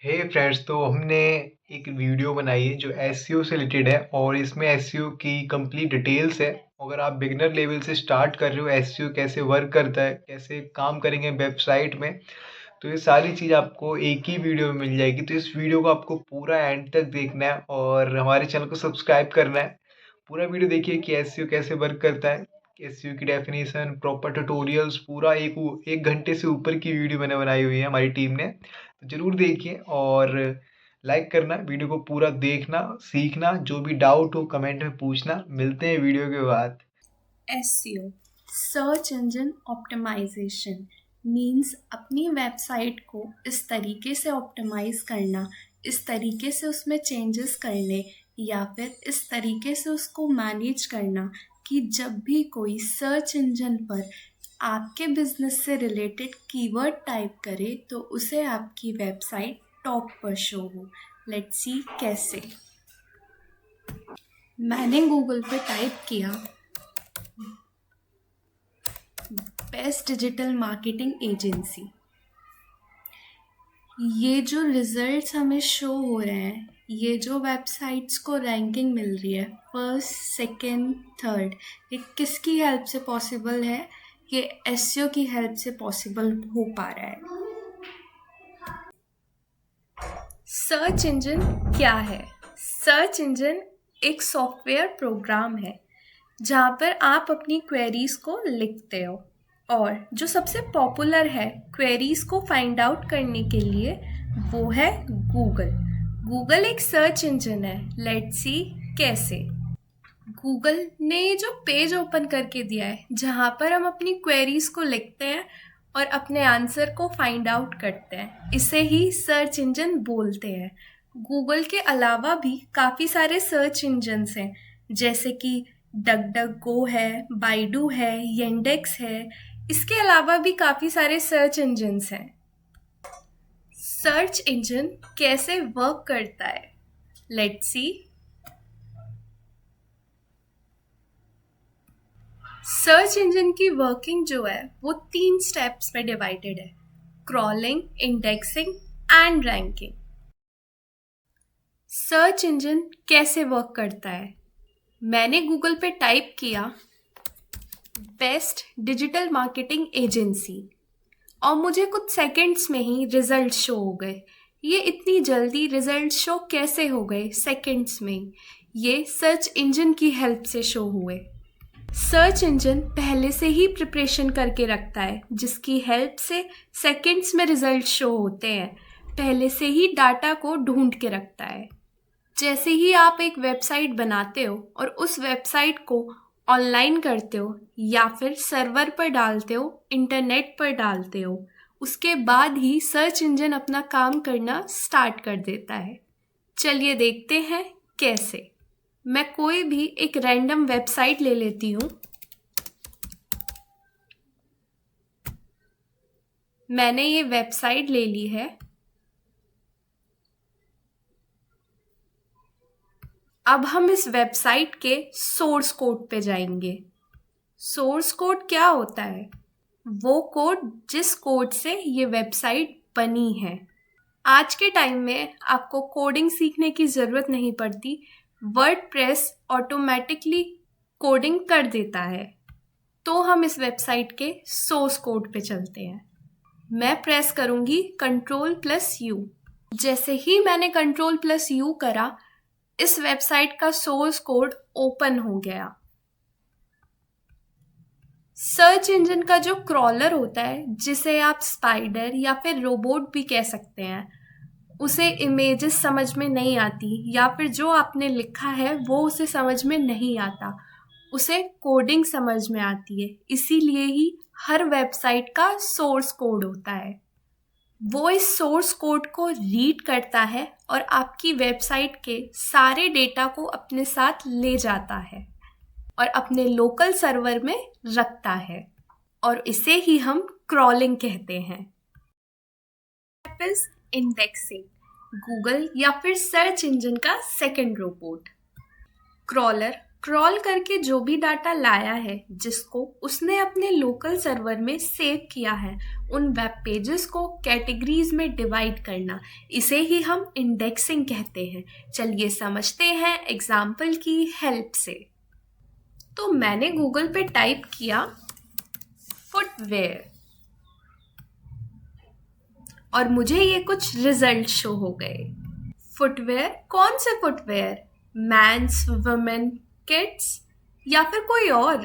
हे friends, तो हमने एक वीडियो बनाई है जो एसईओ से रिलेटेड है और इसमें एसईओ की कंप्लीट डिटेल्स है। अगर आप बिगिनर लेवल से स्टार्ट कर रहे हो, एसईओ कैसे वर्क करता है, कैसे काम करेंगे वेबसाइट में, तो ये सारी चीज़ आपको एक ही वीडियो में मिल जाएगी। तो इस वीडियो को आपको पूरा एंड तक देखना है और हमारे चैनल को सब्सक्राइब करना है। पूरा वीडियो देखिए कि एसईओ कैसे वर्क करता है, एसईओ की डेफिनेशन, प्रॉपर ट्यूटोरियल्स, पूरा एक घंटे से ऊपर की वीडियो मैंने बनाई हुई है हमारी टीम ने। तो ज़रूर देखिए और लाइक करना, वीडियो को पूरा देखना, सीखना, जो भी डाउट हो कमेंट में पूछना। मिलते हैं वीडियो के बाद। SEO search engine optimisation means अपनी वेबसाइट को इस तरीके से ऑप्टिमाइज करना, इस तरीके से उसमें चेंजेस करने या फिर इस तरीके से उसको मैनेज करना कि जब भी कोई सर्च इंजन पर आपके बिजनेस से रिलेटेड कीवर्ड टाइप करे तो उसे आपकी वेबसाइट टॉप पर शो हो। लेट्स सी कैसे। मैंने गूगल पे टाइप किया बेस्ट डिजिटल मार्केटिंग एजेंसी। ये जो रिजल्ट्स हमें शो हो रहे हैं, ये जो वेबसाइट्स को रैंकिंग मिल रही है फर्स्ट, सेकंड, थर्ड, ये किसकी हेल्प से पॉसिबल है? ये एसईओ की हेल्प से पॉसिबल हो पा रहा है। सर्च इंजन क्या है? सर्च इंजन एक सॉफ्टवेयर प्रोग्राम है जहाँ पर आप अपनी क्वेरीज को लिखते हो, और जो सबसे पॉपुलर है क्वेरीज को फाइंड आउट करने के लिए वो है गूगल। गूगल एक सर्च इंजन है। लेट्स सी कैसे। गूगल ने ये जो पेज ओपन करके दिया है जहाँ पर हम अपनी क्वेरीज को लिखते हैं और अपने आंसर को फाइंड आउट करते हैं, इसे ही सर्च इंजन बोलते हैं। गूगल के अलावा भी काफ़ी सारे सर्च इंजन्स हैं, जैसे कि डक डक गो है, बाइडू है, येंडेक्स है। इसके अलावा भी काफ़ी सारे सर्च इंजन्स हैं। सर्च इंजन कैसे वर्क करता है, लेट्स सी। सर्च इंजन की वर्किंग जो है वो 3 स्टेप्स में डिवाइडेड है: crawling, indexing and ranking. Search engine कैसे वर्क करता है? मैंने गूगल पे टाइप किया बेस्ट डिजिटल मार्केटिंग एजेंसी और मुझे कुछ सेकंड्स में ही रिजल्ट शो हो गए। ये इतनी जल्दी रिजल्ट शो कैसे हो गए सेकंड्स में? ये सर्च इंजन की हेल्प से शो हुए। सर्च इंजन पहले से ही प्रिपरेशन करके रखता है जिसकी हेल्प से सेकंड्स में रिजल्ट शो होते हैं। पहले से ही डाटा को ढूंढ के रखता है। जैसे ही आप एक वेबसाइट बनाते हो और उस वेबसाइट को ऑनलाइन करते हो या फिर सर्वर पर डालते हो, इंटरनेट पर डालते हो, उसके बाद ही सर्च इंजन अपना काम करना स्टार्ट कर देता है। चलिए देखते हैं कैसे। मैं कोई भी एक रैंडम वेबसाइट ले लेती हूँ। मैंने ये वेबसाइट ले ली है। अब हम इस वेबसाइट के सोर्स कोड पे जाएंगे। सोर्स कोड क्या होता है? वो कोड जिस कोड से ये वेबसाइट बनी है। आज के टाइम में आपको कोडिंग सीखने की ज़रूरत नहीं पड़ती। वर्डप्रेस ऑटोमेटिकली कोडिंग कर देता है। तो हम इस वेबसाइट के सोर्स कोड पे चलते हैं। मैं प्रेस करूंगी Ctrl+U। जैसे ही मैंने Ctrl+U करा, इस वेबसाइट का सोर्स कोड ओपन हो गया। सर्च इंजन का जो क्रॉलर होता है, जिसे आप स्पाइडर या फिर रोबोट भी कह सकते हैं, उसे इमेजेस समझ में नहीं आती या फिर जो आपने लिखा है वो उसे समझ में नहीं आता, उसे कोडिंग समझ में आती है। इसीलिए ही हर वेबसाइट का सोर्स कोड होता है। वो इस सोर्स कोड को रीड करता है और आपकी वेबसाइट के सारे डेटा को अपने साथ ले जाता है और अपने लोकल सर्वर में रखता है, और इसे ही हम क्रॉलिंग कहते हैं। इंडेक्सिंग, गूगल या फिर सर्च इंजन का सेकंड रोबोट। क्रॉलर क्रॉल करके जो भी डाटा लाया है, जिसको उसने अपने लोकल सर्वर में सेव किया है, उन वेब पेजेस को कैटेगरीज में डिवाइड करना, इसे ही हम इंडेक्सिंग कहते हैं। चलिए समझते हैं एग्जाम्पल की हेल्प से। तो मैंने गूगल पे टाइप किया फुटवेयर और मुझे ये कुछ रिजल्ट शो हो गए। फुटवेयर, कौन से फुटवेयर? मैन्स, वुमेन, किड्स या फिर कोई और?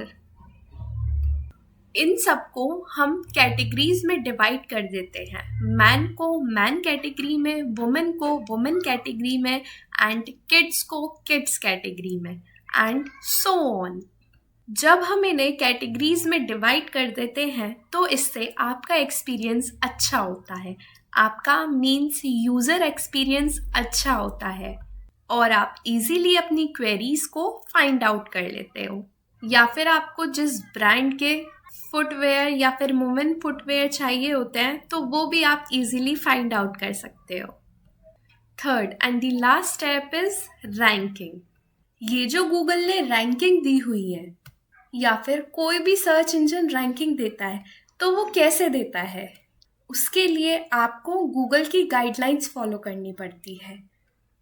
इन सबको हम कैटेगरीज में डिवाइड कर देते हैं। मैन को मैन कैटेगरी में, वुमेन को वुमेन कैटेगरी में, एंड किड्स को किड्स कैटेगरी में, एंड सो ऑन। जब हम इन्हें कैटेगरीज में डिवाइड कर देते हैं तो इससे आपका एक्सपीरियंस अच्छा होता है, आपका मीन्स यूज़र एक्सपीरियंस अच्छा होता है और आप इजीली अपनी क्वेरीज को फाइंड आउट कर लेते हो। या फिर आपको जिस ब्रांड के फुटवेयर या फिर वुमेन फुटवेयर चाहिए होते हैं तो वो भी आप इजीली फाइंड आउट कर सकते हो। Third and the last step is ranking. ये जो गूगल ने रैंकिंग दी हुई है या फिर कोई भी सर्च इंजन रैंकिंग देता है तो वो कैसे देता है? उसके लिए आपको गूगल की गाइडलाइंस फॉलो करनी पड़ती है।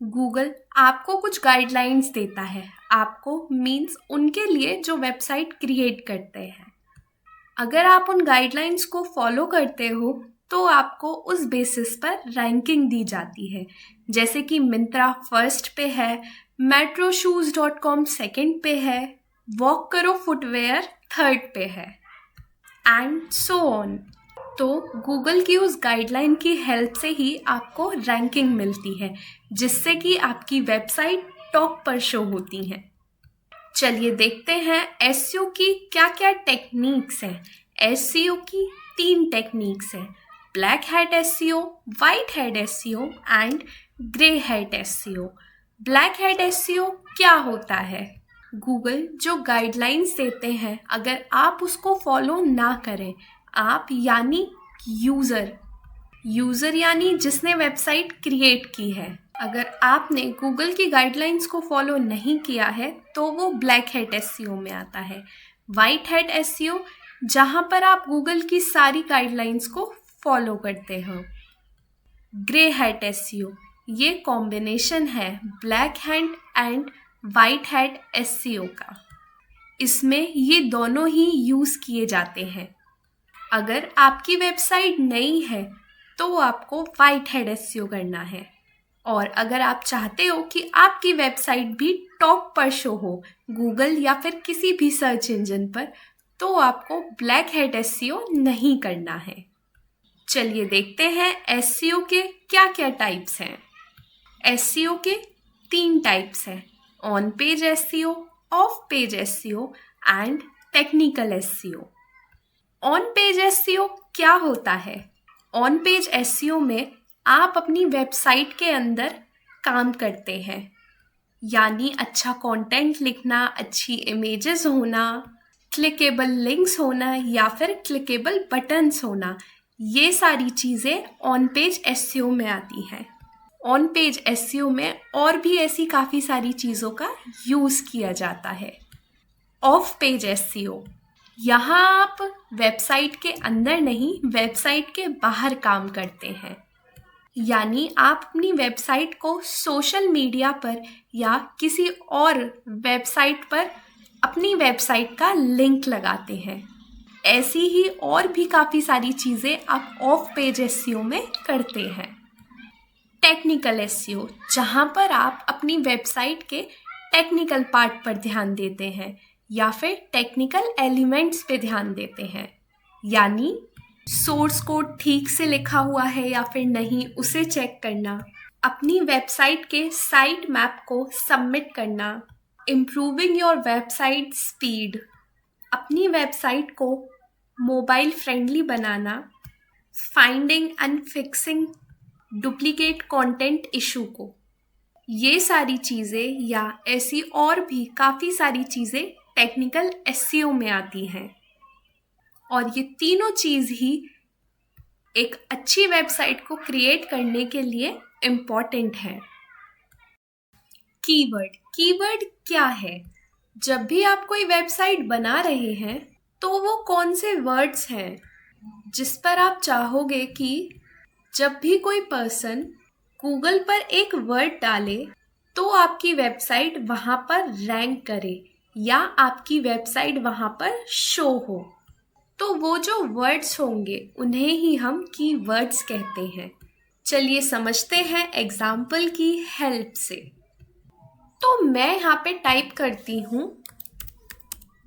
गूगल आपको कुछ गाइडलाइंस देता है, आपको मीन्स उनके लिए जो वेबसाइट क्रिएट करते हैं। अगर आप उन गाइडलाइंस को फॉलो करते हो तो आपको उस बेसिस पर रैंकिंग दी जाती है। जैसे कि मिंत्रा फर्स्ट पे है, metroshoes.com सेकंड पे है, वॉक करो फुटवेयर थर्ड पे है, एंड सो ऑन। तो गूगल की उस गाइडलाइन की हेल्प से ही आपको रैंकिंग मिलती है, जिससे कि आपकी वेबसाइट टॉप पर शो होती हैं। चलिए देखते हैं एसईओ की क्या क्या टेक्निक्स हैं। एसईओ की 3 टेक्निक्स हैं: black hat SEO, white hat SEO and grey hat SEO. Black hat SEO क्या होता है? गूगल जो गाइडलाइंस देते हैं, अगर आप उसको फॉलो ना करें, आप यानी यूज़र यानी जिसने वेबसाइट क्रिएट की है, अगर आपने गूगल की गाइडलाइंस को फॉलो नहीं किया है तो वो ब्लैक हैट एसईओ में आता है। वाइट हैट एसईओ जहाँ पर आप गूगल की सारी गाइडलाइंस को फॉलो करते हो। ग्रे हैट एसईओ ये कॉम्बिनेशन है black hat and white hat SEO का। इसमें ये दोनों ही यूज़ किए जाते हैं। अगर आपकी वेबसाइट नई है तो आपको वाइट हैट एसईओ करना है, और अगर आप चाहते हो कि आपकी वेबसाइट भी टॉप पर शो हो गूगल या फिर किसी भी सर्च इंजन पर, तो आपको ब्लैक हैट एसईओ नहीं करना है। चलिए देखते हैं एसईओ के क्या क्या टाइप्स हैं। एसईओ के 3 टाइप्स हैं: on page SEO, of page SEO and technical SEO. On page SEO क्या होता है? ऑन पेज एसईओ में आप अपनी वेबसाइट के अंदर काम करते हैं, यानी अच्छा कंटेंट लिखना, अच्छी इमेजेस होना, क्लिकेबल लिंक्स होना या फिर क्लिकेबल बटन्स होना, ये सारी चीज़ें ऑन पेज एसईओ में आती हैं। ऑन पेज एसईओ में और भी ऐसी काफ़ी सारी चीज़ों का यूज़ किया जाता है। ऑफ पेज एसईओ, यहाँ आप वेबसाइट के अंदर नहीं, वेबसाइट के बाहर काम करते हैं, यानी आप अपनी वेबसाइट को सोशल मीडिया पर या किसी और वेबसाइट पर अपनी वेबसाइट का लिंक लगाते हैं। ऐसी ही और भी काफ़ी सारी चीज़ें आप ऑफ पेज एसईओ में करते हैं। टेक्निकल एसईओ, जहाँ पर आप अपनी वेबसाइट के टेक्निकल पार्ट पर ध्यान देते हैं या फिर टेक्निकल एलिमेंट्स पे ध्यान देते हैं, यानी सोर्स कोड ठीक से लिखा हुआ है या फिर नहीं उसे चेक करना, अपनी वेबसाइट के साइट मैप को सबमिट करना, इम्प्रूविंग योर वेबसाइट स्पीड, अपनी वेबसाइट को mobile friendly banana, finding and fixing duplicate content issue को। ये सारी चीज़ें या ऐसी और भी काफ़ी सारी चीज़ें टेक्निकल एसईओ में आती हैं, और ये तीनों चीज़ ही एक अच्छी वेबसाइट को क्रिएट करने के लिए इम्पॉर्टेंट है। कीवर्ड क्या है? जब भी आप कोई वेबसाइट बना रहे हैं तो वो कौन से वर्ड्स हैं जिस पर आप चाहोगे कि जब भी कोई पर्सन गूगल पर एक वर्ड डाले तो आपकी वेबसाइट वहाँ पर रैंक करे या आपकी वेबसाइट वहाँ पर शो हो। तो वो जो वर्ड्स होंगे उन्हें ही हम कीवर्ड्स कहते हैं। चलिए समझते हैं एग्जाम्पल की हेल्प से। तो मैं यहाँ पे टाइप करती हूँ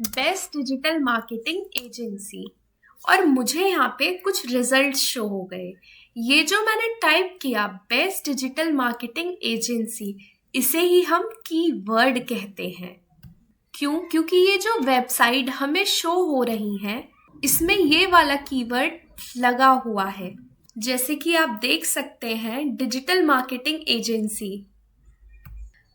बेस्ट डिजिटल मार्केटिंग एजेंसी और मुझे यहाँ पे कुछ रिजल्ट शो हो गए। ये जो मैंने टाइप किया बेस्ट डिजिटल मार्केटिंग एजेंसी, इसे ही हम कीवर्ड कहते हैं। क्यों? क्योंकि ये जो वेबसाइट हमें शो हो रही है इसमें ये वाला कीवर्ड लगा हुआ है। जैसे कि आप देख सकते हैं डिजिटल मार्केटिंग एजेंसी।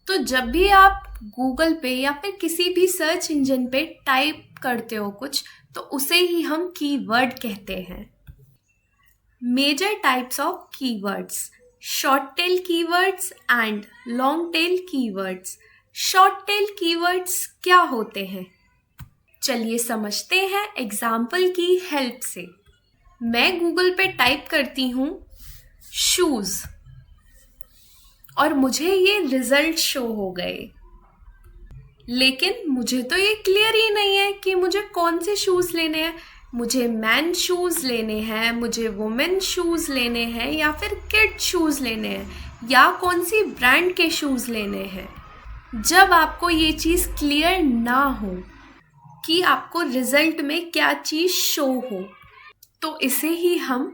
तो जब भी आप गूगल पे या फिर किसी भी सर्च इंजन पे टाइप करते हो कुछ, तो उसे ही हम कीवर्ड कहते हैं। Major types of keywords, short tail keywords and long tail keywords. Short tail keywords क्या होते हैं? चलिए समझते हैं एग्जाम्पल की हेल्प से। मैं गूगल पे टाइप करती हूँ शूज़ और मुझे ये रिजल्ट शो हो गए, लेकिन मुझे तो ये क्लियर ही नहीं है कि मुझे कौन से शूज़ लेने हैं। मुझे मैन शूज़ लेने हैं, मुझे वुमेन शूज़ लेने हैं या फिर किड शूज़ लेने हैं या कौन सी ब्रांड के शूज़ लेने हैं। जब आपको ये चीज़ क्लियर ना हो कि आपको रिजल्ट में क्या चीज़ शो हो, तो इसे ही हम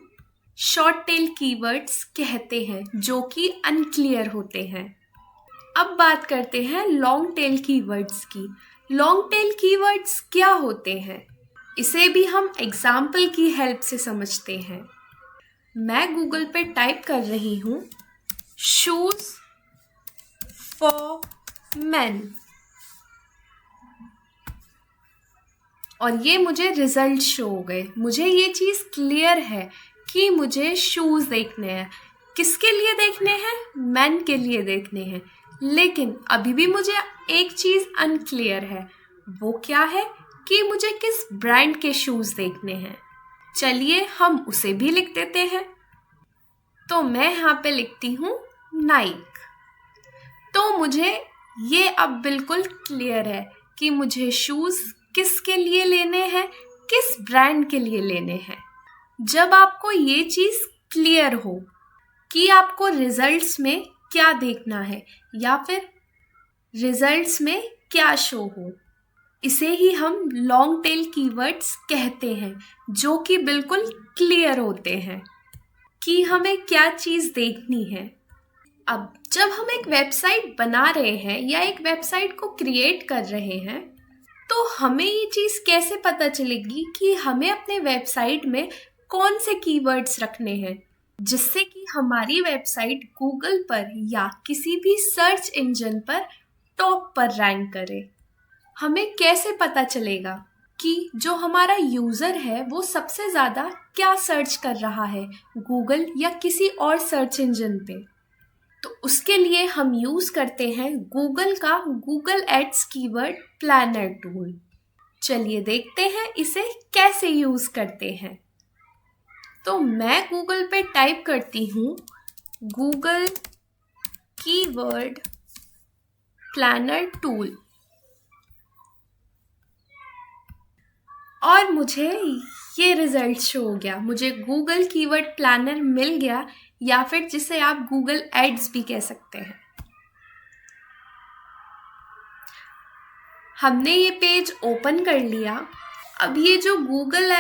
शॉर्ट टेल कीवर्ड्स कहते हैं जो कि अनक्लियर होते हैं। अब बात करते हैं लॉन्ग टेल कीवर्ड्स की। लॉन्ग टेल कीवर्ड्स क्या होते हैं, इसे भी हम एग्जाम्पल की हेल्प से समझते हैं। मैं गूगल पे टाइप कर रही हूँ शूज फॉर मेन और ये मुझे रिजल्ट शो हो गए। मुझे ये चीज़ क्लियर है कि मुझे शूज़ देखने हैं। किसके लिए देखने हैं? मैन के लिए देखने हैं। लेकिन अभी भी मुझे एक चीज़ अनक्लियर है, वो क्या है कि मुझे किस ब्रांड के शूज़ देखने हैं। चलिए हम उसे भी लिख देते हैं। तो मैं यहाँ पे लिखती हूँ नाइक। तो मुझे ये अब बिल्कुल क्लियर है कि मुझे शूज़ किसके लिए लेने हैं, किस ब्रांड के लिए लेने हैं। जब आपको ये चीज़ क्लियर हो कि आपको रिजल्ट्स में क्या देखना है या फिर रिजल्ट्स में क्या शो हो, इसे ही हम लॉन्ग टेल कीवर्ड्स कहते हैं जो कि बिल्कुल क्लियर होते हैं कि हमें क्या चीज़ देखनी है। अब जब हम एक वेबसाइट बना रहे हैं या एक वेबसाइट को क्रिएट कर रहे हैं, तो हमें ये चीज़ कैसे पता चलेगी कि हमें अपने वेबसाइट में कौन से कीवर्ड्स रखने हैं जिससे कि हमारी वेबसाइट गूगल पर या किसी भी सर्च इंजन पर टॉप पर रैंक करे। हमें कैसे पता चलेगा कि जो हमारा यूज़र है वो सबसे ज़्यादा क्या सर्च कर रहा है गूगल या किसी और सर्च इंजन पे? तो उसके लिए हम यूज़ करते हैं गूगल का Google ads keyword planner tool. चलिए देखते हैं इसे कैसे यूज़ करते हैं। तो मैं गूगल पे टाइप करती हूँ गूगल कीवर्ड प्लानर टूल और मुझे ये रिजल्ट शो हो गया। मुझे गूगल कीवर्ड प्लानर मिल गया, या फिर जिसे आप गूगल एड्स भी कह सकते हैं। हमने ये पेज ओपन कर लिया। अब ये जो गूगल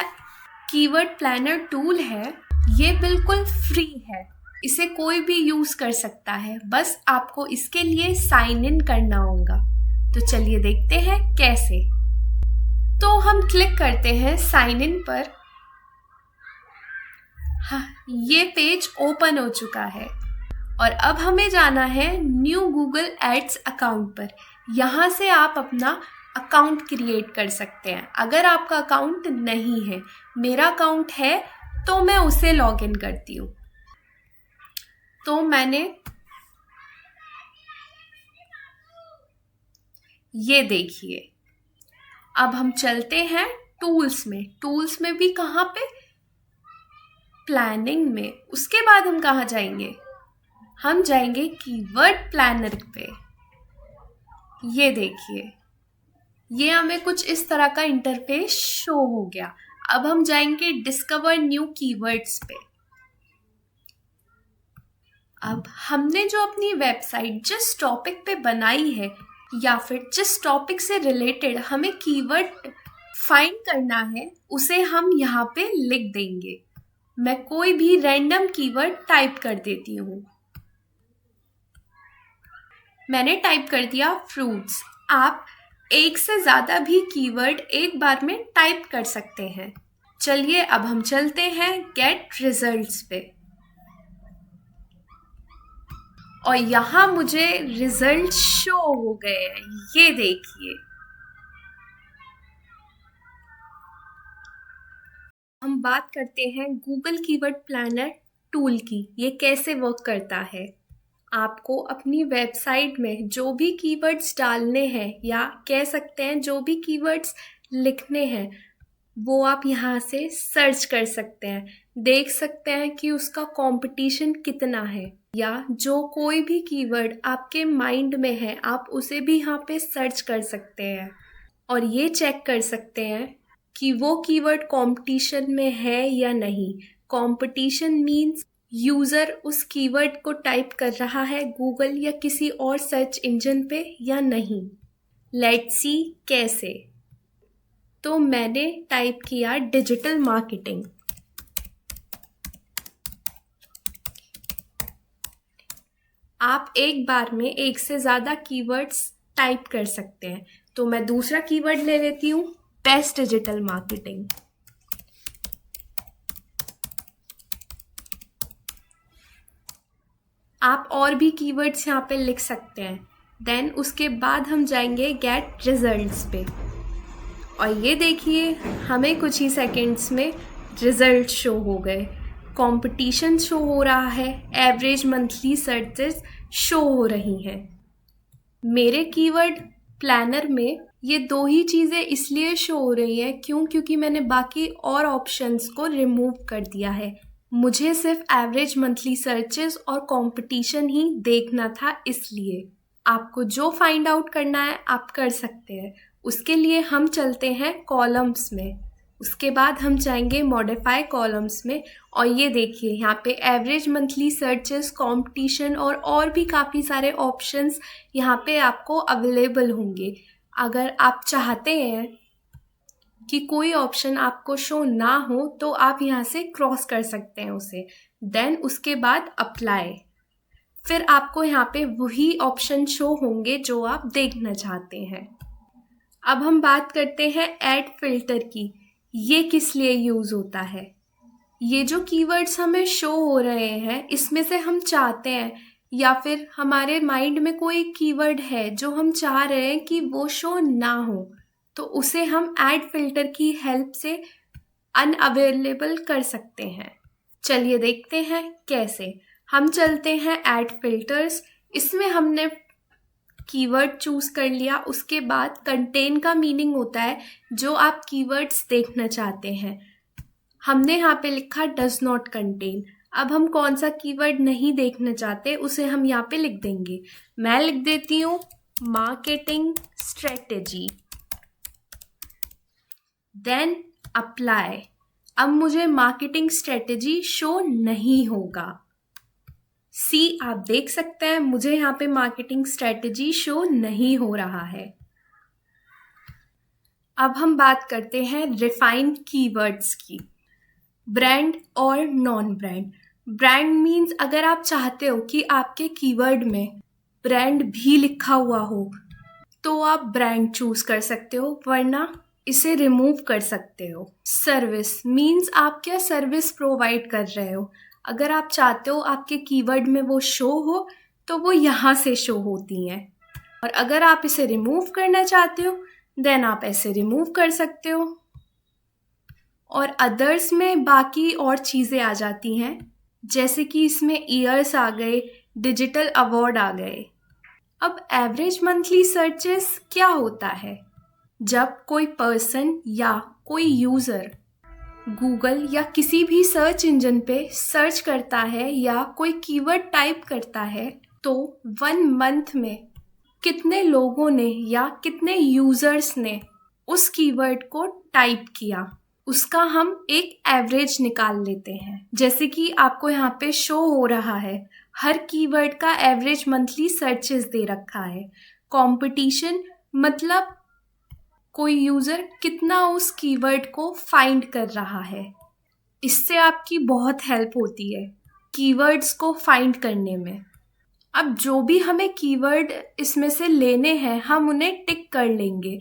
कीवर्ड प्लानर टूल है ये बिल्कुल फ्री है, इसे कोई भी यूज़ कर सकता है, बस आपको इसके लिए साइन इन करना होगा। तो चलिए देखते हैं कैसे। तो हम क्लिक करते हैं साइन इन पर। हाँ, ये पेज ओपन हो चुका है और अब हमें जाना है न्यू गूगल एड्स अकाउंट पर। यहाँ से आप अपना अकाउंट क्रिएट कर सकते हैं अगर आपका अकाउंट नहीं है। मेरा अकाउंट है तो मैं उसे लॉग इन करती हूँ। तो मैंने ये देखिए अब हम चलते हैं टूल्स में। टूल्स में भी कहाँ पे? प्लानिंग में। उसके बाद हम कहाँ जाएंगे? हम जाएंगे कीवर्ड प्लानर पे। ये देखिए, ये हमें कुछ इस तरह का इंटरफेस शो हो गया। अब हम जाएंगे डिस्कवर न्यू कीवर्ड्स पे। अब हमने जो अपनी वेबसाइट जिस टॉपिक पे बनाई है या फिर जिस टॉपिक से रिलेटेड हमें कीवर्ड फाइंड करना है, उसे हम यहाँ पे लिख देंगे। मैं कोई भी रैंडम कीवर्ड टाइप कर देती हूँ। मैंने टाइप कर दिया फ्रूट्स। आप एक से ज़्यादा भी कीवर्ड एक बार में टाइप कर सकते हैं। चलिए अब हम चलते हैं गेट रिजल्ट्स पे, और यहाँ मुझे रिजल्ट शो हो गए हैं। ये देखिए, हम बात करते हैं गूगल कीवर्ड प्लानर टूल की। ये कैसे वर्क करता है? आपको अपनी वेबसाइट में जो भी कीवर्ड्स डालने हैं या कह सकते हैं जो भी कीवर्ड्स लिखने हैं, वो आप यहाँ से सर्च कर सकते हैं। देख सकते हैं कि उसका कंपटीशन कितना है, या जो कोई भी कीवर्ड आपके माइंड में है आप उसे भी यहाँ पे सर्च कर सकते हैं और ये चेक कर सकते हैं कि वो कीवर्ड कंपटीशन में है या नहीं। कंपटीशन मीन्स यूज़र उस कीवर्ड को टाइप कर रहा है गूगल या किसी और सर्च इंजन पे या नहीं। लेट्स सी कैसे। तो मैंने टाइप किया डिजिटल मार्केटिंग। आप एक बार में एक से ज़्यादा कीवर्ड्स टाइप कर सकते हैं। तो मैं दूसरा कीवर्ड ले लेती हूँ, बेस्ट डिजिटल मार्केटिंग। आप और भी कीवर्ड्स यहाँ पे लिख सकते हैं। देन उसके बाद हम जाएंगे गेट रिजल्ट्स पे, और ये देखिए हमें कुछ ही सेकंड्स में रिजल्ट शो हो गए। कंपटीशन शो हो रहा है, एवरेज मंथली सर्चेस शो हो रही हैं। मेरे कीवर्ड प्लानर में ये दो ही चीज़ें इसलिए शो हो रही हैं क्योंकि मैंने बाकी और ऑप्शंस को रिमूव कर दिया है। मुझे सिर्फ एवरेज मंथली सर्चेस और कंपटीशन ही देखना था, इसलिए आपको जो फाइंड आउट करना है आप कर सकते हैं। उसके लिए हम चलते हैं कॉलम्स में। उसके बाद हम जाएंगे मॉडिफाई कॉलम्स में, और ये देखिए यहाँ पे एवरेज मंथली सर्चेस, कंपटीशन और भी काफ़ी सारे ऑप्शंस यहाँ पे आपको अवेलेबल होंगे। अगर आप चाहते हैं कि कोई ऑप्शन आपको शो ना हो तो आप यहाँ से क्रॉस कर सकते हैं उसे। देन उसके बाद अप्लाई, फिर आपको यहाँ पे वही ऑप्शन शो होंगे जो आप देखना चाहते हैं। अब हम बात करते हैं ऐड फिल्टर की। ये किस लिए यूज़ होता है? ये जो कीवर्ड्स हमें शो हो रहे हैं, इसमें से हम चाहते हैं या फिर हमारे माइंड में कोई कीवर्ड है जो हम चाह रहे हैं कि वो शो ना हो, तो उसे हम ऐड फिल्टर की हेल्प से अनअवेलेबल कर सकते हैं। चलिए देखते हैं कैसे। हम चलते हैं ऐड फिल्टर्स। इसमें हमने कीवर्ड चूज कर लिया। उसके बाद कंटेन का मीनिंग होता है जो आप कीवर्ड्स देखना चाहते हैं। हमने यहाँ पे लिखा डज नॉट कंटेन। अब हम कौन सा कीवर्ड नहीं देखना चाहते उसे हम यहाँ पे लिख देंगे। मैं लिख देती हूँ मार्केटिंग स्ट्रेटेजी, देन अप्लाई। अब मुझे मार्केटिंग स्ट्रेटेजी शो नहीं होगा। सी, आप देख सकते हैं मुझे यहाँ पे मार्केटिंग स्ट्रेटेजी शो नहीं हो रहा है। अब हम बात करते हैं रिफाइंड कीवर्ड्स की, ब्रांड और नॉन ब्रांड। ब्रांड मीन्स अगर आप चाहते हो कि आपके कीवर्ड में ब्रांड भी लिखा हुआ हो तो आप ब्रांड चूज कर सकते हो, वरना इसे रिमूव कर सकते हो। सर्विस मीन्स आप क्या सर्विस प्रोवाइड कर रहे हो। अगर आप चाहते हो आपके कीवर्ड में वो शो हो तो वो यहाँ से शो होती हैं, और अगर आप इसे रिमूव करना चाहते हो देन आप ऐसे रिमूव कर सकते हो। और अदर्स में बाकी और चीज़ें आ जाती हैं, जैसे कि इसमें ईयर्स आ गए, डिजिटल अवार्ड आ गए। अब एवरेज मंथली सर्चेस क्या होता है? जब कोई पर्सन या कोई यूज़र गूगल या किसी भी सर्च इंजन पे सर्च करता है या कोई कीवर्ड टाइप करता है तो 1 मंथ में कितने लोगों ने या कितने यूज़र्स ने उस कीवर्ड को टाइप किया, उसका हम एक एवरेज निकाल लेते हैं। जैसे कि आपको यहाँ पे शो हो रहा है, हर कीवर्ड का एवरेज मंथली सर्चेस दे रखा है। कंपटीशन मतलब कोई यूज़र कितना उस कीवर्ड को फाइंड कर रहा है। इससे आपकी बहुत हेल्प होती है कीवर्ड्स को फाइंड करने में। अब जो भी हमें कीवर्ड इसमें से लेने हैं हम उन्हें टिक कर लेंगे।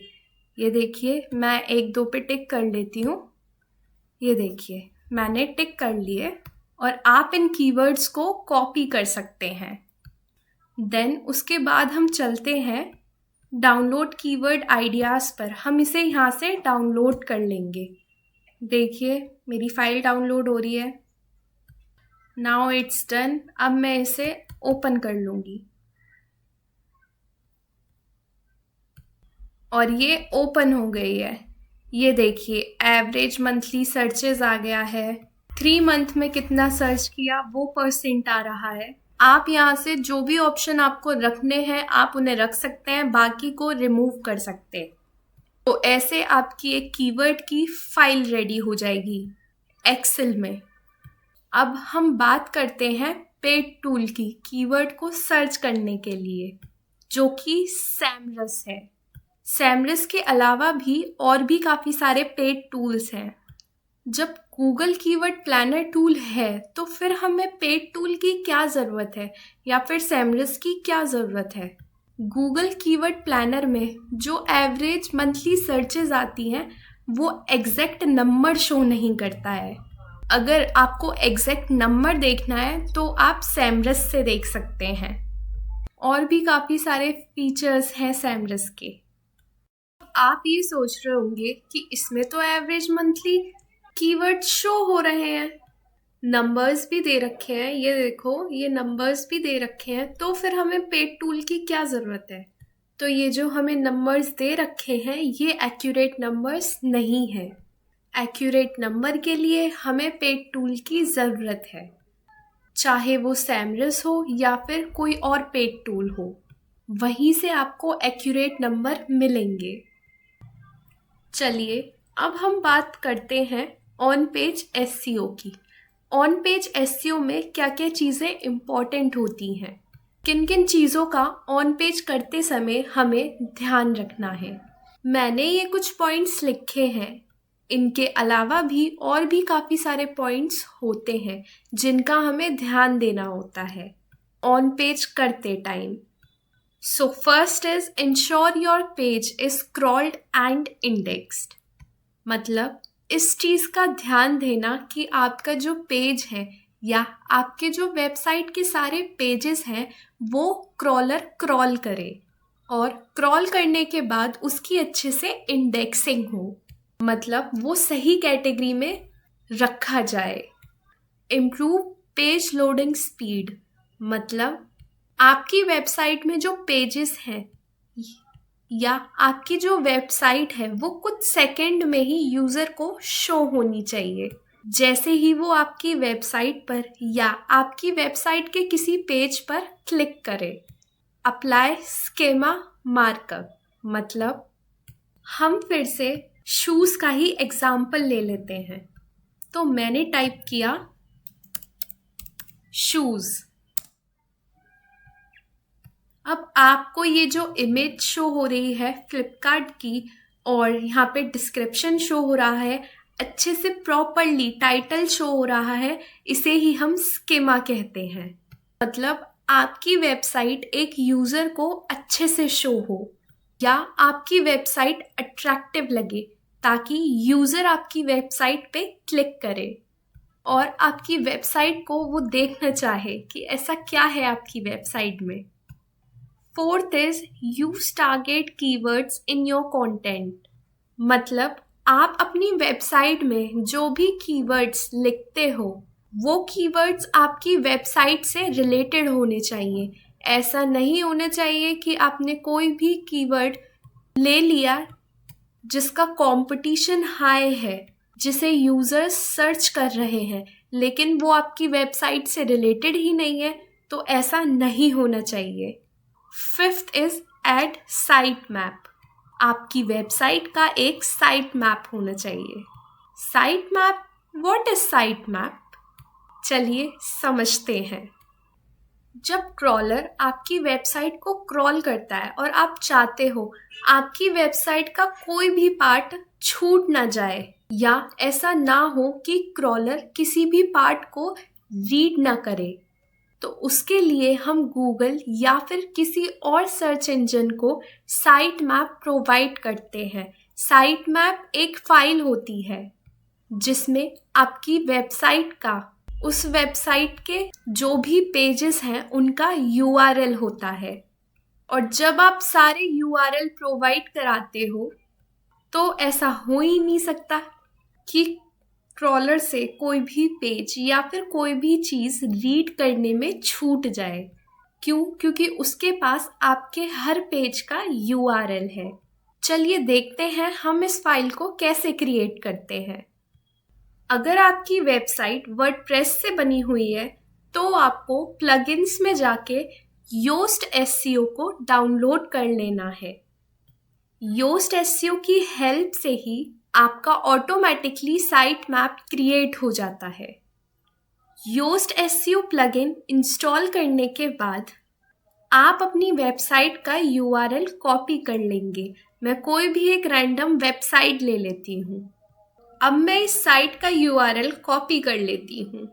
ये देखिए, मैं 1-2 पे टिक कर लेती हूँ। ये देखिए, मैंने टिक कर लिए और आप इन कीवर्ड्स को कॉपी कर सकते हैं। देन उसके बाद हम चलते हैं डाउनलोड कीवर्ड आइडियाज़ पर। हम इसे यहाँ से डाउनलोड कर लेंगे। देखिए, मेरी फाइल डाउनलोड हो रही है। Now it's done. अब मैं इसे ओपन कर लूँगी और ये ओपन हो गई है। ये देखिए, एवरेज मंथली सर्चेस आ गया है। 3 मंथ में कितना सर्च किया वो परसेंट आ रहा है। आप यहाँ से जो भी ऑप्शन आपको रखने हैं आप उन्हें रख सकते हैं, बाकी को रिमूव कर सकते हैं। तो ऐसे आपकी एक कीवर्ड की फाइल रेडी हो जाएगी एक्सेल में। अब हम बात करते हैं पेड टूल की कीवर्ड को सर्च करने के लिए, जो कि सैमरस है। सैमरस के अलावा भी और भी काफ़ी सारे पेड टूल्स हैं। जब गूगल कीवर्ड प्लानर टूल है तो फिर हमें पेड टूल की क्या ज़रूरत है या फिर सैमरस की क्या ज़रूरत है। गूगल कीवर्ड प्लानर में जो एवरेज मंथली सर्चेज आती हैं वो एग्जैक्ट नंबर शो नहीं करता है। अगर आपको एग्जैक्ट नंबर देखना है तो आप सैमरस से देख सकते हैं। और भी काफ़ी सारे फीचर्स हैं सैमरस के। आप ये सोच रहे होंगे कि इसमें तो एवरेज मंथली कीवर्ड शो हो रहे हैं, नंबर्स भी दे रखे हैं। ये देखो, ये नंबर्स भी दे रखे हैं, तो फिर हमें पेड टूल की क्या ज़रूरत है। तो ये जो हमें नंबर्स दे रखे हैं ये एक्यूरेट नंबर्स नहीं है। एक्यूरेट नंबर के लिए हमें पेड टूल की ज़रूरत है, चाहे वो सैमरस हो या फिर कोई और पेड टूल हो, वहीं से आपको एक्यूरेट नंबर मिलेंगे। चलिए अब हम बात करते हैं ऑन पेज एसईओ की। ऑन पेज एसईओ में क्या क्या चीज़ें इम्पॉर्टेंट होती हैं, किन किन चीज़ों का ऑन पेज करते समय हमें ध्यान रखना है। मैंने ये कुछ पॉइंट्स लिखे हैं, इनके अलावा भी और भी काफ़ी सारे पॉइंट्स होते हैं जिनका हमें ध्यान देना होता है ऑन पेज करते time. So first is ensure your page is crawled and indexed। मतलब इस चीज़ का ध्यान देना कि आपका जो पेज है या आपके जो वेबसाइट के सारे पेजेस हैं वो क्रॉलर क्रॉल करे और क्रॉल करने के बाद उसकी अच्छे से इंडेक्सिंग हो, मतलब वो सही कैटेगरी में रखा जाए। इम्प्रूव पेज लोडिंग स्पीड, मतलब आपकी वेबसाइट में जो पेजेस हैं या आपकी जो वेबसाइट है वो कुछ सेकंड में ही यूज़र को शो होनी चाहिए। जैसे ही वो आपकी वेबसाइट पर या आपकी वेबसाइट के किसी पेज पर क्लिक करे। अप्लाई स्कीमा मार्कअप, मतलब हम फिर से शूज़ का ही एग्जाम्पल ले लेते हैं। तो मैंने टाइप किया शूज़। अब आपको ये जो इमेज शो हो रही है फ्लिपकार्ट की और यहाँ पे डिस्क्रिप्शन शो हो रहा है, अच्छे से प्रॉपरली टाइटल शो हो रहा है, इसे ही हम स्कीमा कहते हैं। मतलब आपकी वेबसाइट एक यूज़र को अच्छे से शो हो या आपकी वेबसाइट अट्रैक्टिव लगे ताकि यूज़र आपकी वेबसाइट पे क्लिक करे और आपकी वेबसाइट को वो देखना चाहे कि ऐसा क्या है आपकी वेबसाइट में। Fourth is use target keywords in your content, मतलब आप अपनी वेबसाइट में जो भी कीवर्ड्स लिखते हो वो कीवर्ड्स आपकी वेबसाइट से रिलेटेड होने चाहिए। ऐसा नहीं होना चाहिए कि आपने कोई भी कीवर्ड ले लिया जिसका कंपटीशन हाई है, जिसे यूजर्स सर्च कर रहे हैं, लेकिन वो आपकी वेबसाइट से रिलेटेड ही नहीं है, तो ऐसा नहीं होना चाहिए। Fifth is add site map. आपकी वेबसाइट का एक साइट मैप होना चाहिए। Site map, what is site map? चलिए समझते हैं। जब क्रॉलर आपकी वेबसाइट को क्रॉल करता है और आप चाहते हो आपकी वेबसाइट का कोई भी पार्ट छूट ना जाए, या ऐसा ना हो कि क्रॉलर किसी भी पार्ट को रीड ना करे, तो उसके लिए हम गूगल या फिर किसी और सर्च इंजन को साइट मैप प्रोवाइड करते हैं। साइट मैप एक फाइल होती है जिसमें आपकी वेबसाइट का, उस वेबसाइट के जो भी पेजेस हैं उनका URL होता है। और जब आप सारे URL प्रोवाइड कराते हो तो ऐसा हो ही नहीं सकता कि क्रॉलर से कोई भी पेज या फिर कोई भी चीज़ रीड करने में छूट जाए। क्यों? क्योंकि उसके पास आपके हर पेज का URL है। चलिए देखते हैं हम इस फाइल को कैसे क्रिएट करते हैं। अगर आपकी वेबसाइट वर्डप्रेस से बनी हुई है तो आपको प्लगइन्स में जाके योस्ट SEO को डाउनलोड कर लेना है। योस्ट SEO की हेल्प से ही आपका ऑटोमेटिकली साइट मैप क्रिएट हो जाता है। योस्ट SEO प्लगइन इंस्टॉल करने के बाद आप अपनी वेबसाइट का URL कॉपी कर लेंगे। मैं कोई भी एक रैंडम वेबसाइट ले लेती हूँ। अब मैं इस साइट का URL कॉपी कर लेती हूँ।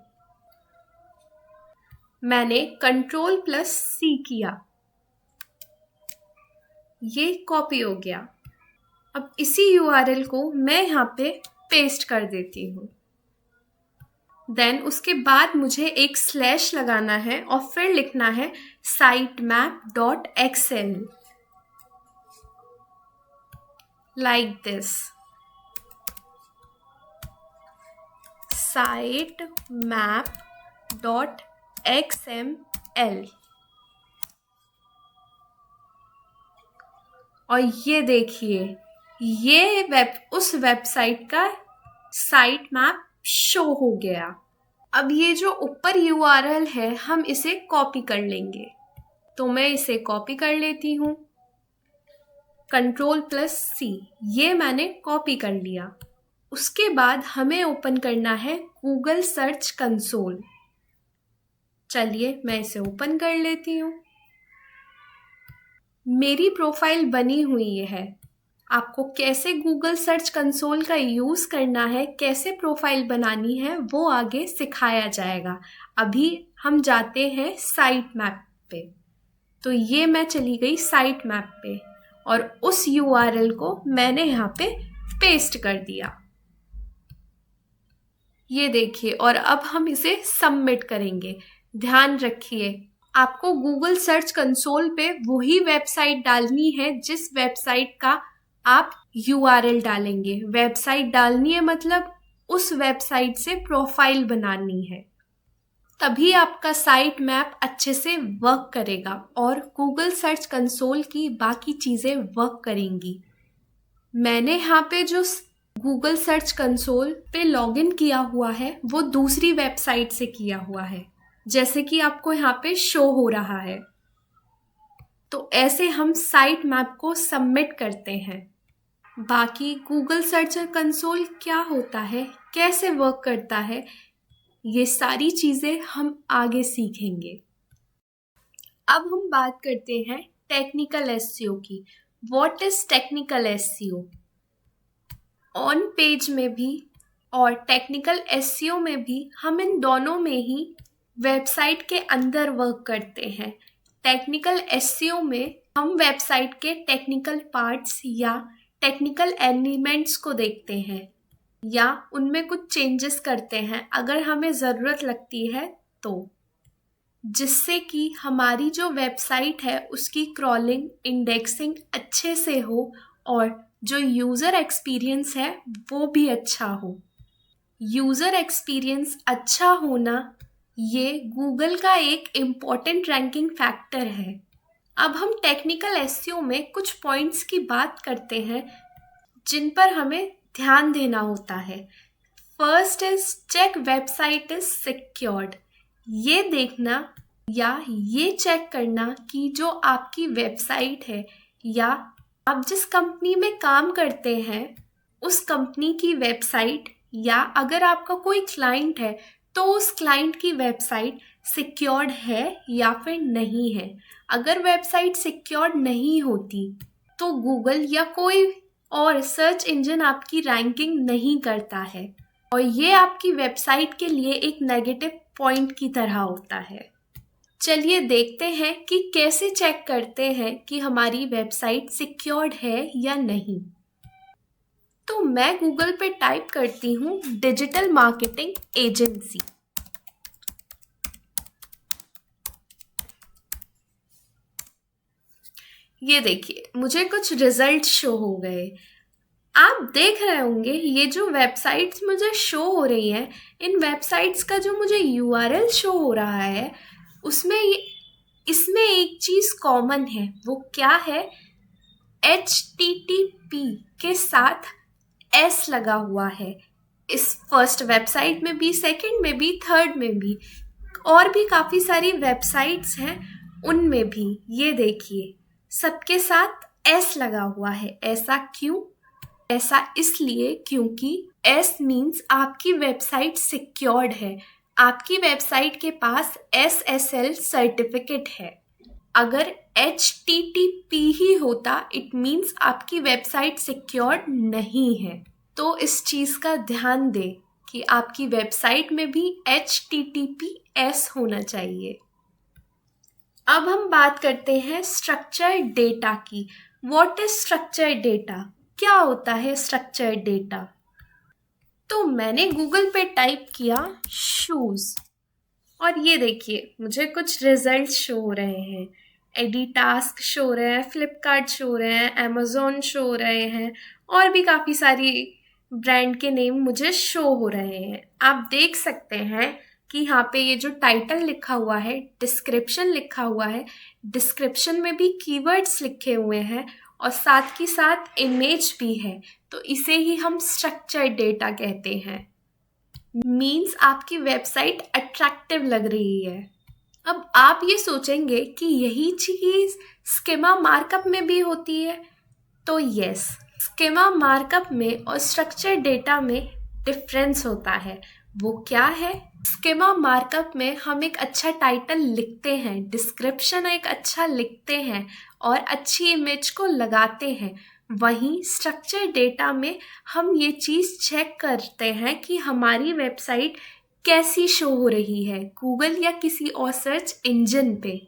मैंने Ctrl+C किया, ये कॉपी हो गया। अब इसी URL को मैं यहाँ पे पेस्ट कर देती हूँ। देन उसके बाद मुझे एक स्लैश लगाना है और फिर लिखना है sitemap.xl, लाइक दिस। sitemap.xml। और ये देखिए, ये उस वेबसाइट का साइट मैप शो हो गया। अब ये जो ऊपर URL है हम इसे कॉपी कर लेंगे, तो मैं इसे कॉपी कर लेती हूँ। Ctrl+C, ये मैंने कॉपी कर लिया। उसके बाद हमें ओपन करना है गूगल सर्च कंसोल। चलिए मैं इसे ओपन कर लेती हूँ। मेरी प्रोफाइल बनी हुई है। आपको कैसे गूगल सर्च कंसोल का यूज़ करना है, कैसे प्रोफाइल बनानी है, वो आगे सिखाया जाएगा। अभी हम जाते हैं साइट मैप पे। तो ये मैं चली गई साइट मैप पे और उस URL को मैंने यहाँ पे पेस्ट कर दिया। ये देखिए, और अब हम इसे सबमिट करेंगे। ध्यान रखिए, आपको गूगल सर्च कंसोल पे वही वेबसाइट डालनी है जिस वेबसाइट का आप URL डालेंगे। वेबसाइट डालनी है मतलब उस वेबसाइट से प्रोफाइल बनानी है, तभी आपका साइट मैप अच्छे से वर्क करेगा और गूगल सर्च कंसोल की बाकी चीज़ें वर्क करेंगी। मैंने यहाँ पे जो गूगल सर्च कंसोल पे लॉगिन किया हुआ है वो दूसरी वेबसाइट से किया हुआ है, जैसे कि आपको यहाँ पे शो हो रहा है। तो ऐसे हम साइट मैप को सबमिट करते हैं। बाकी गूगल सर्च कंसोल क्या होता है, कैसे वर्क करता है, ये सारी चीज़ें हम आगे सीखेंगे। अब हम बात करते हैं टेक्निकल SEO की। What is technical SEO? On page में भी और टेक्निकल SEO में भी हम इन दोनों में ही वेबसाइट के अंदर वर्क करते हैं। टेक्निकल SEO में हम वेबसाइट के टेक्निकल पार्ट्स या टेक्निकल एलिमेंट्स को देखते हैं या उनमें कुछ चेंजेस करते हैं अगर हमें ज़रूरत लगती है तो, जिससे कि हमारी जो वेबसाइट है उसकी क्रॉलिंग, इंडेक्सिंग अच्छे से हो और जो यूज़र एक्सपीरियंस है वो भी अच्छा हो। यूज़र एक्सपीरियंस अच्छा होना ये गूगल का एक इम्पॉर्टेंट रैंकिंग फैक्टर है। अब हम टेक्निकल SEO में कुछ पॉइंट्स की बात करते हैं जिन पर हमें ध्यान देना होता है। First is check website is secured. ये देखना या ये चेक करना कि जो आपकी वेबसाइट है या आप जिस कंपनी में काम करते हैं उस कंपनी की वेबसाइट, या अगर आपका कोई क्लाइंट है तो उस क्लाइंट की वेबसाइट सिक्योर्ड है या फिर नहीं है। अगर वेबसाइट सिक्योर्ड नहीं होती तो गूगल या कोई और सर्च इंजन आपकी रैंकिंग नहीं करता है, और ये आपकी वेबसाइट के लिए एक नेगेटिव पॉइंट की तरह होता है। चलिए देखते हैं कि कैसे चेक करते हैं कि हमारी वेबसाइट सिक्योर्ड है या नहीं। तो मैं गूगल पे टाइप करती हूँ डिजिटल मार्केटिंग एजेंसी। ये देखिए मुझे कुछ रिजल्ट शो हो गए। आप देख रहे होंगे ये जो वेबसाइट्स मुझे शो हो रही हैं, इन वेबसाइट्स का जो मुझे यूआरएल शो हो रहा है उसमें इसमें एक चीज़ कॉमन है। वो क्या है? HTTP के साथ S लगा हुआ है। इस फर्स्ट वेबसाइट में भी, सेकंड में भी, थर्ड में भी, और भी काफ़ी सारी वेबसाइट्स हैं उनमें भी। ये देखिए सबके साथ S लगा हुआ है। ऐसा क्यों? ऐसा इसलिए क्योंकि S मीन्स आपकी वेबसाइट सिक्योर्ड है, आपकी वेबसाइट के पास SSL सर्टिफिकेट है। अगर HTTP ही होता इट मीन्स आपकी वेबसाइट सिक्योर्ड नहीं है। तो इस चीज़ का ध्यान दें कि आपकी वेबसाइट में भी HTTPS होना चाहिए। अब हम बात करते हैं स्ट्रक्चर्ड डेटा की। What is structured data? क्या होता है स्ट्रक्चर्ड डेटा? तो मैंने गूगल पे टाइप किया शूज़, और ये देखिए मुझे कुछ रिजल्ट शो हो रहे हैं। एडिटास्क शो हो रहे हैं, फ्लिपकार्ट शो हो रहे हैं, अमेज़ॉन शो हो रहे हैं, और भी काफ़ी सारी ब्रांड के नेम मुझे शो हो रहे हैं। आप देख सकते हैं कि यहाँ पे ये जो टाइटल लिखा हुआ है, डिस्क्रिप्शन लिखा हुआ है, डिस्क्रिप्शन में भी कीवर्ड्स लिखे हुए हैं और साथ ही साथ इमेज भी है। तो इसे ही हम स्ट्रक्चर्ड डेटा कहते हैं। मीन्स आपकी वेबसाइट अट्रैक्टिव लग रही है। अब आप ये सोचेंगे कि यही चीज़ स्कीमा मार्कअप में भी होती है। तो यस, स्कीमा मार्कअप में और स्ट्रक्चर्ड डेटा में डिफरेंस होता है। वो क्या है? स्कीमा मार्कअप में हम एक अच्छा टाइटल लिखते हैं, डिस्क्रिप्शन एक अच्छा लिखते हैं और अच्छी इमेज को लगाते हैं। वहीं स्ट्रक्चर्ड डेटा में हम ये चीज़ चेक करते हैं कि हमारी वेबसाइट कैसी शो हो रही है गूगल या किसी और सर्च इंजन पे।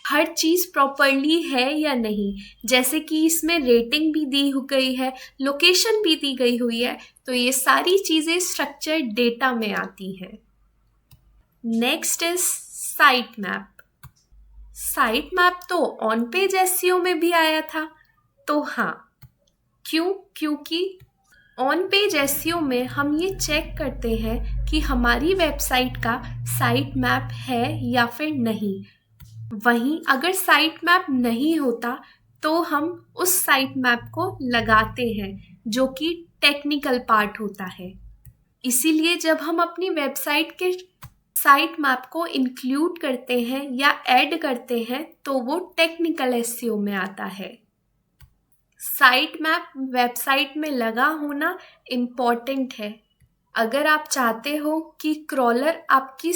हर चीज़ प्रॉपरली है या नहीं, जैसे कि इसमें रेटिंग भी दी गई है, लोकेशन भी दी गई हुई है। तो ये सारी चीज़ें स्ट्रक्चर्ड डेटा में आती हैं। Next is site map. Site map तो ऑन पेज एसईओ में भी आया था। तो हाँ, क्यों? क्योंकि ऑन पेज एसईओ में हम ये चेक करते हैं कि हमारी वेबसाइट का साइट मैप है या फिर नहीं। वहीं अगर साइट मैप नहीं होता तो हम उस साइट मैप को लगाते हैं, जो कि टेक्निकल पार्ट होता है। इसीलिए जब हम अपनी वेबसाइट के साइट मैप को इंक्लूड करते हैं या ऐड करते हैं तो वो टेक्निकल एसईओ में आता है। साइट मैप वेबसाइट में लगा होना इम्पॉर्टेंट है। अगर आप चाहते हो कि क्रॉलर आपकी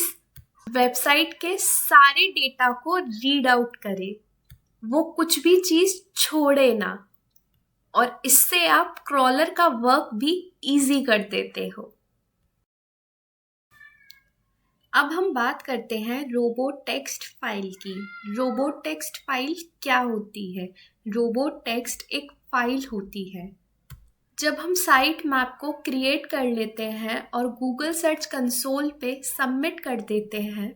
वेबसाइट के सारे डेटा को रीड आउट करे, वो कुछ भी चीज़ छोड़े ना, और इससे आप क्रॉलर का वर्क भी इजी कर देते हो। अब हम बात करते हैं रोबोट टेक्स्ट फाइल की। रोबोट टेक्स्ट फाइल क्या होती है? रोबोट टेक्स्ट एक फाइल होती है। जब हम साइट मैप को क्रिएट कर लेते हैं और गूगल सर्च कंसोल पे सबमिट कर देते हैं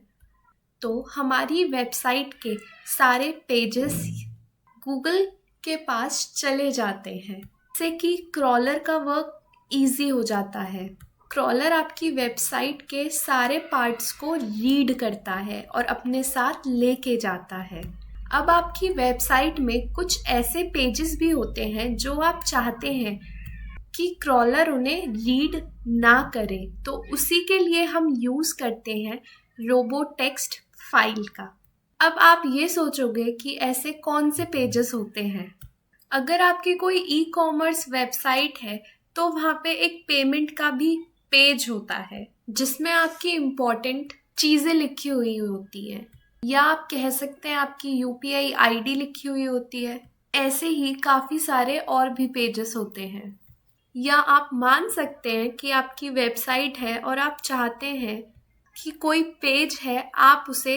तो हमारी वेबसाइट के सारे पेजेस गूगल के पास चले जाते हैं, जिससे कि क्रॉलर का वर्क इजी हो जाता है। क्रॉलर आपकी वेबसाइट के सारे पार्ट्स को रीड करता है और अपने साथ लेके जाता है। अब आपकी वेबसाइट में कुछ ऐसे पेजेस भी होते हैं जो आप चाहते हैं कि क्रॉलर उन्हें रीड ना करे, तो उसी के लिए हम यूज़ करते हैं रोबोटेक्स्ट फाइल का। अब आप ये सोचोगे कि ऐसे कौन से पेजेस होते हैं। अगर आपकी कोई ई कॉमर्स वेबसाइट है तो वहाँ पे एक पेमेंट का भी पेज होता है जिसमें आपकी इम्पोर्टेंट चीज़ें लिखी हुई होती हैं, या आप कह सकते हैं आपकी यूपीआई आईडी लिखी हुई होती है। ऐसे ही काफ़ी सारे और भी पेजेस होते हैं। या आप मान सकते हैं कि आपकी वेबसाइट है और आप चाहते हैं कि कोई पेज है आप उसे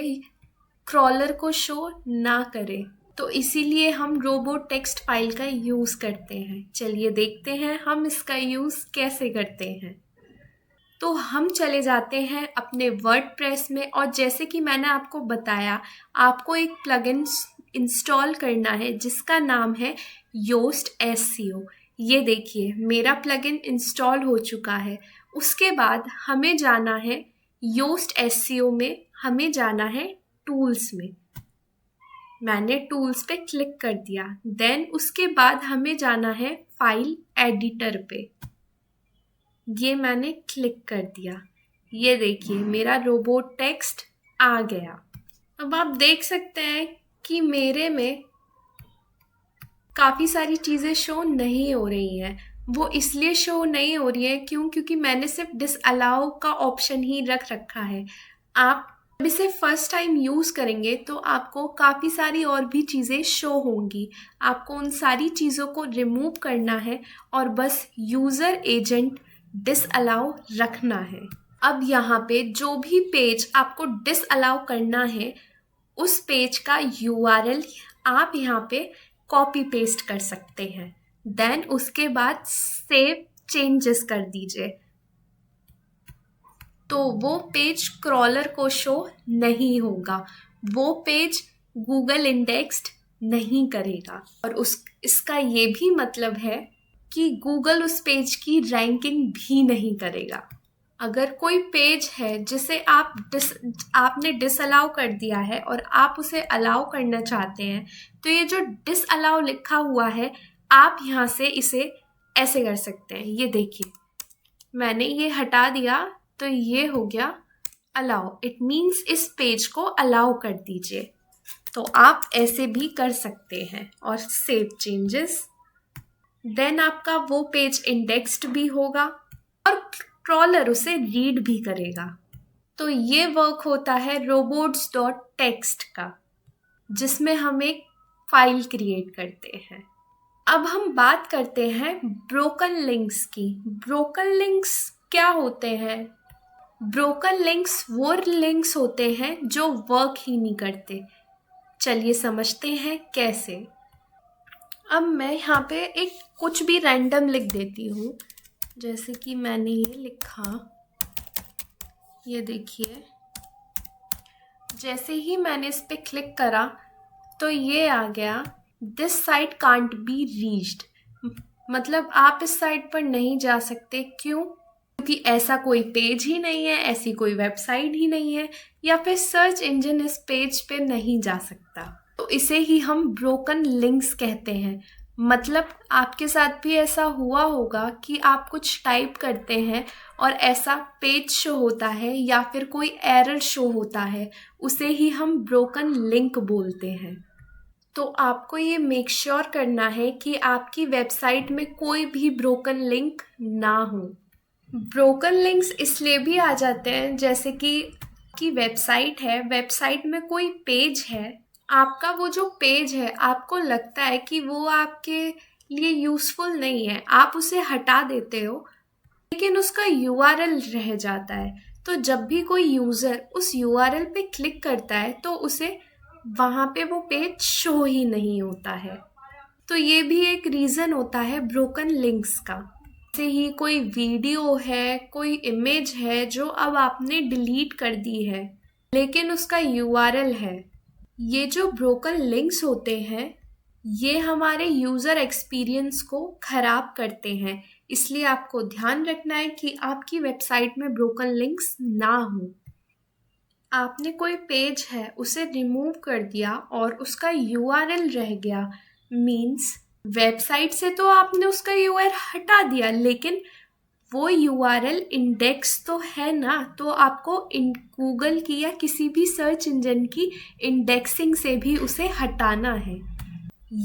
क्रॉलर को शो ना करें, तो इसीलिए हम रोबोटेक्स्ट फाइल का यूज़ करते हैं। चलिए देखते हैं हम इसका यूज़ कैसे करते हैं। तो हम चले जाते हैं अपने वर्डप्रेस में, और जैसे कि मैंने आपको बताया, आपको एक प्लगइन इंस्टॉल करना है जिसका नाम है योस्ट एसईओ। ये देखिए मेरा प्लगइन इंस्टॉल हो चुका है। उसके बाद हमें जाना है योस्ट एसईओ में, हमें जाना है टूल्स में। मैंने टूल्स पे क्लिक कर दिया। देन उसके बाद हमें जाना है फाइल एडिटर पे। ये मैंने क्लिक कर दिया। ये देखिए मेरा रोबोट टेक्स्ट आ गया। अब आप देख सकते हैं कि मेरे में काफ़ी सारी चीज़ें शो नहीं हो रही हैं। वो इसलिए शो नहीं हो रही है क्योंकि मैंने सिर्फ डिसअलाउ का ऑप्शन ही रख रखा है। आप जब इसे फर्स्ट टाइम यूज़ करेंगे तो आपको काफ़ी सारी और भी चीज़ें शो होंगी। आपको उन सारी चीज़ों को रिमूव करना है और बस यूज़र एजेंट डिसअलाउ रखना है। अब यहाँ पे जो भी पेज आपको डिसअलाउ करना है उस पेज का यूआरएल आप यहाँ पे कॉपी पेस्ट कर सकते हैं। देन उसके बाद सेव चेंजेस कर दीजिए, तो वो पेज क्रॉलर को शो नहीं होगा, वो पेज गूगल इंडेक्स्ड नहीं करेगा। और इसका ये भी मतलब है कि गूगल उस पेज की रैंकिंग भी नहीं करेगा। अगर कोई पेज है जिसे आपने डिसअलाउ कर दिया है और आप उसे अलाउ करना चाहते हैं, तो ये जो डिसअलाउ लिखा हुआ है आप यहाँ से इसे ऐसे कर सकते हैं। ये देखिए मैंने ये हटा दिया तो ये हो गया अलाउ। इट मीन्स इस पेज को अलाउ कर दीजिए। तो आप ऐसे भी कर सकते हैं और सेव चेंजेस। देन आपका वो पेज इंडेक्स्ड भी होगा और क्रॉलर उसे रीड भी करेगा। तो ये वर्क होता है robots.txt का, जिसमें हम एक फाइल क्रिएट करते हैं। अब हम बात करते हैं ब्रोकन लिंक्स की। ब्रोकन लिंक्स क्या होते हैं? ब्रोकन लिंक्स वो लिंक्स होते हैं जो वर्क ही नहीं करते। चलिए समझते हैं कैसे। अब मैं यहाँ पे एक कुछ भी रैंडम लिख देती हूँ, जैसे कि मैंने ये लिखा। ये देखिए जैसे ही मैंने इस पे क्लिक करा तो ये आ गया this site can't be reached, मतलब आप इस साइट पर नहीं जा सकते। क्यों? क्योंकि ऐसा कोई पेज ही नहीं है, ऐसी कोई वेबसाइट ही नहीं है, या फिर सर्च इंजन इस पेज पे नहीं जा सकता। तो इसे ही हम ब्रोकन लिंक्स कहते हैं। मतलब आपके साथ भी ऐसा हुआ होगा कि आप कुछ टाइप करते हैं और ऐसा पेज शो होता है या फिर कोई एरर शो होता है, उसे ही हम ब्रोकन लिंक बोलते हैं। तो आपको ये मेक श्योर करना है कि आपकी वेबसाइट में कोई भी ब्रोकन लिंक ना हो। ब्रोकन लिंक्स इसलिए भी आ जाते हैं जैसे कि वेबसाइट है, वेबसाइट में कोई पेज है, आपका वो जो पेज है आपको लगता है कि वो आपके लिए यूज़फुल नहीं है, आप उसे हटा देते हो, लेकिन उसका यूआरएल रह जाता है। तो जब भी कोई यूज़र उस यूआरएल पे क्लिक करता है तो उसे वहाँ पे वो पेज शो ही नहीं होता है। तो ये भी एक रीज़न होता है ब्रोकन लिंक्स का। जैसे ही कोई वीडियो है, कोई इमेज है जो अब आपने डिलीट कर दी है, लेकिन उसका यूआरएल है। ये जो ब्रोकन लिंक्स होते हैं ये हमारे यूज़र एक्सपीरियंस को ख़राब करते हैं, इसलिए आपको ध्यान रखना है कि आपकी वेबसाइट में ब्रोकन लिंक्स ना हो। आपने कोई पेज है उसे रिमूव कर दिया और उसका यूआरएल रह गया, मीन्स वेबसाइट से तो आपने उसका यूआरएल हटा दिया, लेकिन वो यूआरएल इंडेक्स तो है ना, तो आपको गूगल की या किसी भी सर्च इंजन की इंडेक्सिंग से भी उसे हटाना है।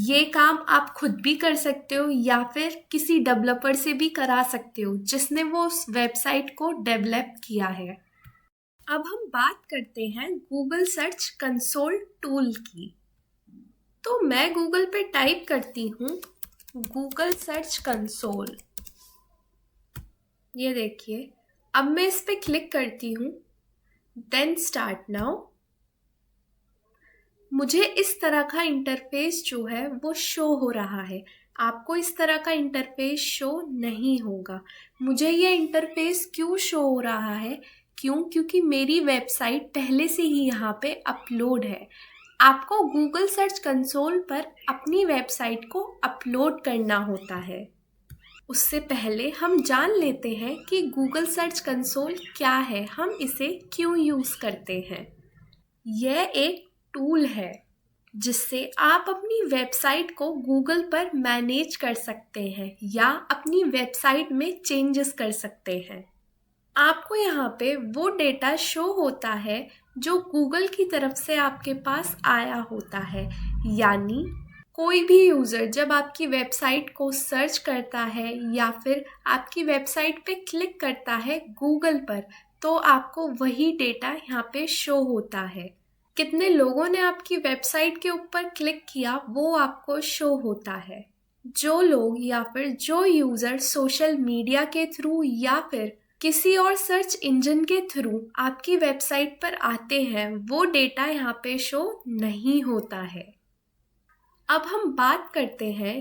ये काम आप खुद भी कर सकते हो या फिर किसी डेवलपर से भी करा सकते हो जिसने वो उस वेबसाइट को डेवलप किया है। अब हम बात करते हैं गूगल सर्च कंसोल टूल की। तो मैं गूगल पे टाइप करती हूँ गूगल सर्च कंसोल। ये देखिए, अब मैं इस पे क्लिक करती हूँ, देन स्टार्ट नाउ। मुझे इस तरह का इंटरफेस जो है वो शो हो रहा है। आपको इस तरह का इंटरफेस शो नहीं होगा। मुझे ये इंटरफेस क्यों शो हो रहा है? क्योंकि मेरी वेबसाइट पहले से ही यहाँ पे अपलोड है। आपको गूगल सर्च कंसोल पर अपनी वेबसाइट को अपलोड करना होता है। उससे पहले हम जान लेते हैं कि गूगल सर्च कंसोल क्या है, हम इसे क्यों यूज़ करते हैं। यह एक टूल है जिससे आप अपनी वेबसाइट को गूगल पर मैनेज कर सकते हैं या अपनी वेबसाइट में चेंजेस कर सकते हैं। आपको यहाँ पे वो डेटा शो होता है जो गूगल की तरफ से आपके पास आया होता है। यानी कोई भी यूज़र जब आपकी वेबसाइट को सर्च करता है या फिर आपकी वेबसाइट पे क्लिक करता है गूगल पर, तो आपको वही डेटा यहाँ पे शो होता है। कितने लोगों ने आपकी वेबसाइट के ऊपर क्लिक किया वो आपको शो होता है। जो लोग या फिर जो यूज़र सोशल मीडिया के थ्रू या फिर किसी और सर्च इंजन के थ्रू आपकी वेबसाइट पर आते हैं, वो डेटा यहाँ पे शो नहीं होता है। अब हम बात करते हैं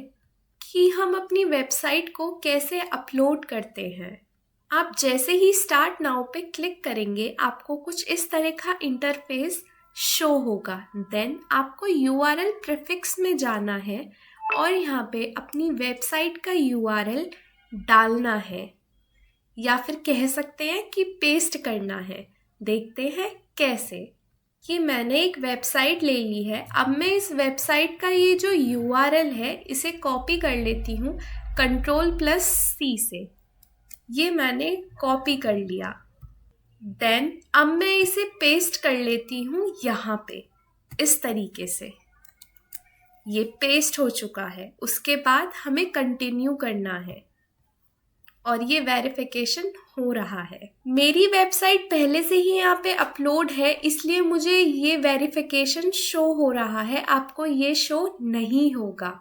कि हम अपनी वेबसाइट को कैसे अपलोड करते हैं। आप जैसे ही स्टार्ट नाउ पे क्लिक करेंगे, आपको कुछ इस तरह का इंटरफेस शो होगा। देन आपको यूआरएल प्रीफिक्स में जाना है और यहाँ पे अपनी वेबसाइट का यूआरएल डालना है या फिर कह सकते हैं कि पेस्ट करना है। देखते हैं कैसे। ये मैंने एक वेबसाइट ले ली है। अब मैं इस वेबसाइट का ये जो यूआरएल है इसे कॉपी कर लेती हूँ Ctrl+C से। ये मैंने कॉपी कर लिया। देन अब मैं इसे पेस्ट कर लेती हूँ यहाँ पे इस तरीके से। ये पेस्ट हो चुका है। उसके बाद हमें कंटिन्यू करना है और ये वेरिफिकेशन हो रहा है। मेरी वेबसाइट पहले से ही यहाँ पे अपलोड है, इसलिए मुझे ये वेरिफिकेशन शो हो रहा है। आपको ये शो नहीं होगा।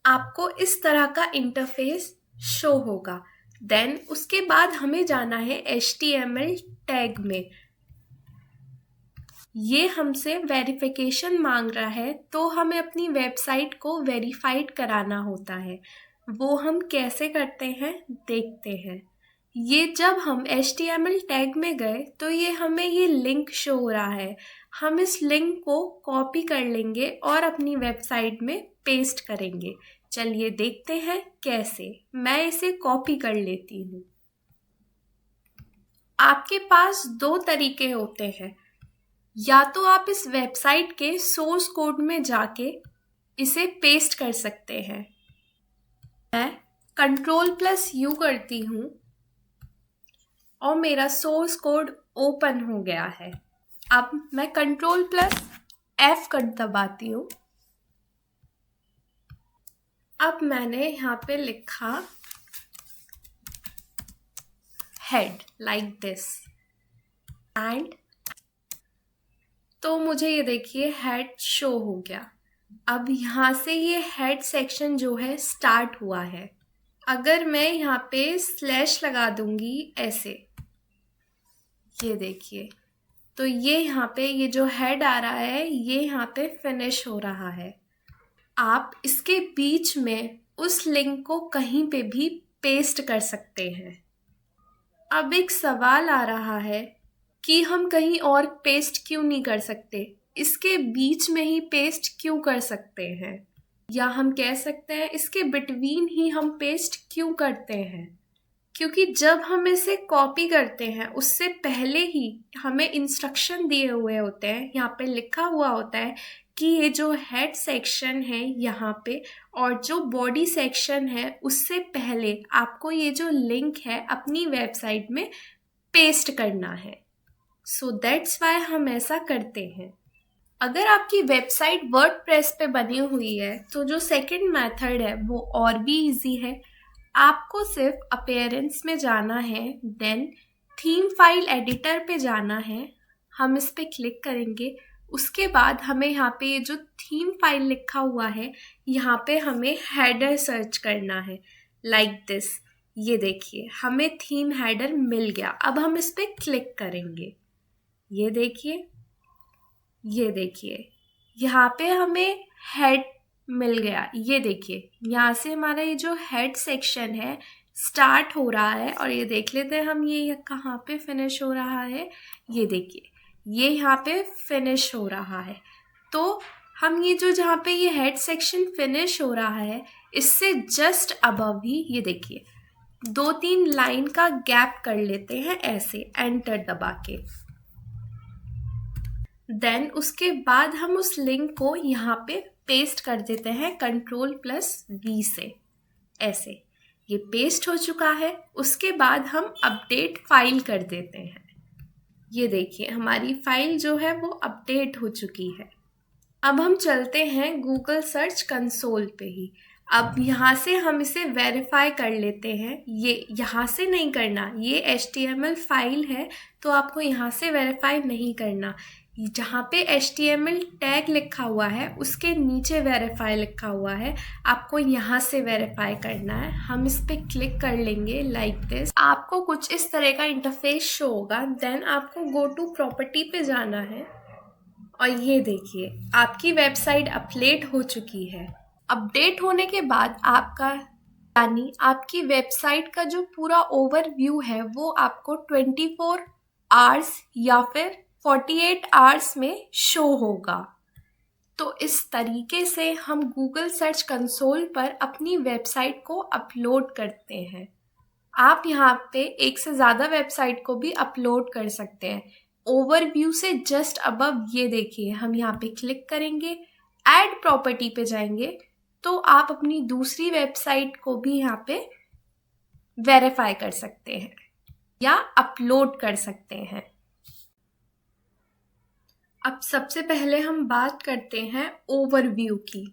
आपको इस तरह का इंटरफेस शो होगा। देन उसके बाद हमें जाना है HTML टैग में। ये हमसे वेरिफिकेशन मांग रहा है, तो हमें अपनी वेबसाइट को वेरीफाइड कराना होता है। वो हम कैसे करते हैं देखते हैं। ये जब हम HTML टैग में गए तो ये हमें ये लिंक शो हो रहा है। हम इस लिंक को कॉपी कर लेंगे और अपनी वेबसाइट में पेस्ट करेंगे। चलिए देखते हैं कैसे। मैं इसे कॉपी कर लेती हूँ। आपके पास दो तरीके होते हैं। या तो आप इस वेबसाइट के सोर्स कोड में जाके इसे पेस्ट कर सकते हैं। मैं Ctrl+U करती हूँ और मेरा सोर्स कोड ओपन हो गया है। अब मैं Ctrl+F कर दबाती हूँ। अब मैंने यहाँ पे लिखा हेड लाइक दिस एंड तो मुझे ये देखिए हेड शो हो गया। अब यहाँ से ये हेड सेक्शन जो है स्टार्ट हुआ है। अगर मैं यहाँ पे स्लैश लगा दूंगी ऐसे, ये देखिए, तो ये यहाँ पे ये जो हेड आ रहा है ये यहाँ पे फिनिश हो रहा है। आप इसके बीच में उस लिंक को कहीं पे भी पेस्ट कर सकते हैं। अब एक सवाल आ रहा है कि हम कहीं और पेस्ट क्यों नहीं कर सकते, इसके बीच में ही पेस्ट क्यों कर सकते हैं, या हम कह सकते हैं इसके बिटवीन ही हम पेस्ट क्यों करते हैं। क्योंकि जब हम इसे कॉपी करते हैं उससे पहले ही हमें इंस्ट्रक्शन दिए हुए होते हैं, यहाँ पे लिखा हुआ होता है कि ये जो हेड सेक्शन है यहाँ पे और जो बॉडी सेक्शन है उससे पहले आपको ये जो लिंक है अपनी वेबसाइट में पेस्ट करना है। सो दैट्स वाई हम ऐसा करते हैं। अगर आपकी वेबसाइट वर्डप्रेस पे बनी हुई है तो जो सेकंड मेथड है वो और भी इजी है। आपको सिर्फ अपीयरेंस में जाना है, देन थीम फाइल एडिटर पे जाना है, हम इस पे क्लिक करेंगे। उसके बाद हमें यहाँ पे ये जो थीम फाइल लिखा हुआ है यहाँ पे हमें हेडर सर्च करना है लाइक दिस। ये देखिए हमें थीम हेडर मिल गया। अब हम इस पे क्लिक करेंगे। ये देखिए यहाँ पे हमें हेड मिल गया। ये देखिए यहाँ से हमारा ये जो हेड सेक्शन है स्टार्ट हो रहा है और ये देख लेते हैं हम ये कहाँ पे फिनिश हो रहा है। ये देखिए ये यहाँ पे फिनिश हो रहा है। तो हम ये जो जहाँ पे ये हेड सेक्शन फिनिश हो रहा है इससे जस्ट अबव ही ये देखिए 2-3 लाइन का गैप कर लेते हैं ऐसे एंटर दबा के। देन उसके बाद हम उस लिंक को यहाँ पे पेस्ट कर देते हैं Ctrl+V से ऐसे। ये पेस्ट हो चुका है। उसके बाद हम अपडेट फाइल कर देते हैं। ये देखिए हमारी फाइल जो है वो अपडेट हो चुकी है। अब हम चलते हैं गूगल सर्च कंसोल पे ही। अब यहाँ से हम इसे वेरीफाई कर लेते हैं। ये यहाँ से नहीं करना, ये HTML फाइल है तो आपको यहाँ से वेरीफाई नहीं करना। जहाँ पे HTML टैग लिखा हुआ है उसके नीचे वेरीफाई लिखा हुआ है, आपको यहाँ से वेरीफाई करना है। हम इस पे क्लिक कर लेंगे लाइक दिस। आपको कुछ इस तरह का इंटरफेस शो होगा। देन आपको गो टू प्रॉपर्टी पे जाना है और ये देखिए आपकी वेबसाइट अपडेट हो चुकी है। अपडेट होने के बाद आपका यानी आपकी वेबसाइट का जो पूरा ओवरव्यू है वो आपको 24 आवर्स या फिर 48 आवर्स में शो होगा। तो इस तरीके से हम गूगल सर्च कंसोल पर अपनी वेबसाइट को अपलोड करते हैं। आप यहाँ पे एक से ज़्यादा वेबसाइट को भी अपलोड कर सकते हैं। ओवरव्यू से जस्ट अबव ये देखिए हम यहाँ पे क्लिक करेंगे, ऐड प्रॉपर्टी पे जाएंगे तो आप अपनी दूसरी वेबसाइट को भी यहाँ पे वेरीफाई कर सकते हैं या अपलोड कर सकते हैं। अब सबसे पहले हम बात करते हैं ओवरव्यू की।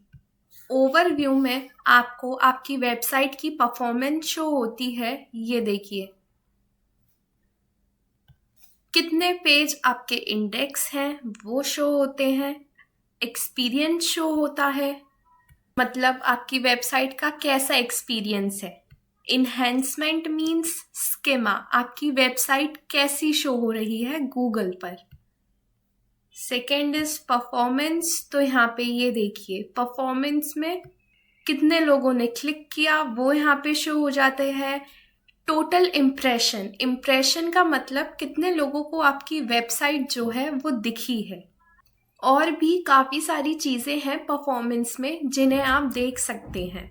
ओवरव्यू में आपको आपकी वेबसाइट की परफॉर्मेंस शो होती है। ये देखिए कितने पेज आपके इंडेक्स हैं वो शो होते हैं, एक्सपीरियंस शो होता है, मतलब आपकी वेबसाइट का कैसा एक्सपीरियंस है। इन्हेंसमेंट मीन्स स्कीमा, आपकी वेबसाइट कैसी शो हो रही है गूगल पर। सेकेंड इज परफॉर्मेंस, तो यहाँ पे ये देखिए परफॉर्मेंस में कितने लोगों ने क्लिक किया वो यहाँ पे शो हो जाते हैं। टोटल इम्प्रेशन, इम्प्रेशन का मतलब कितने लोगों को आपकी वेबसाइट जो है वो दिखी है। और भी काफ़ी सारी चीज़ें हैं परफॉर्मेंस में जिन्हें आप देख सकते हैं।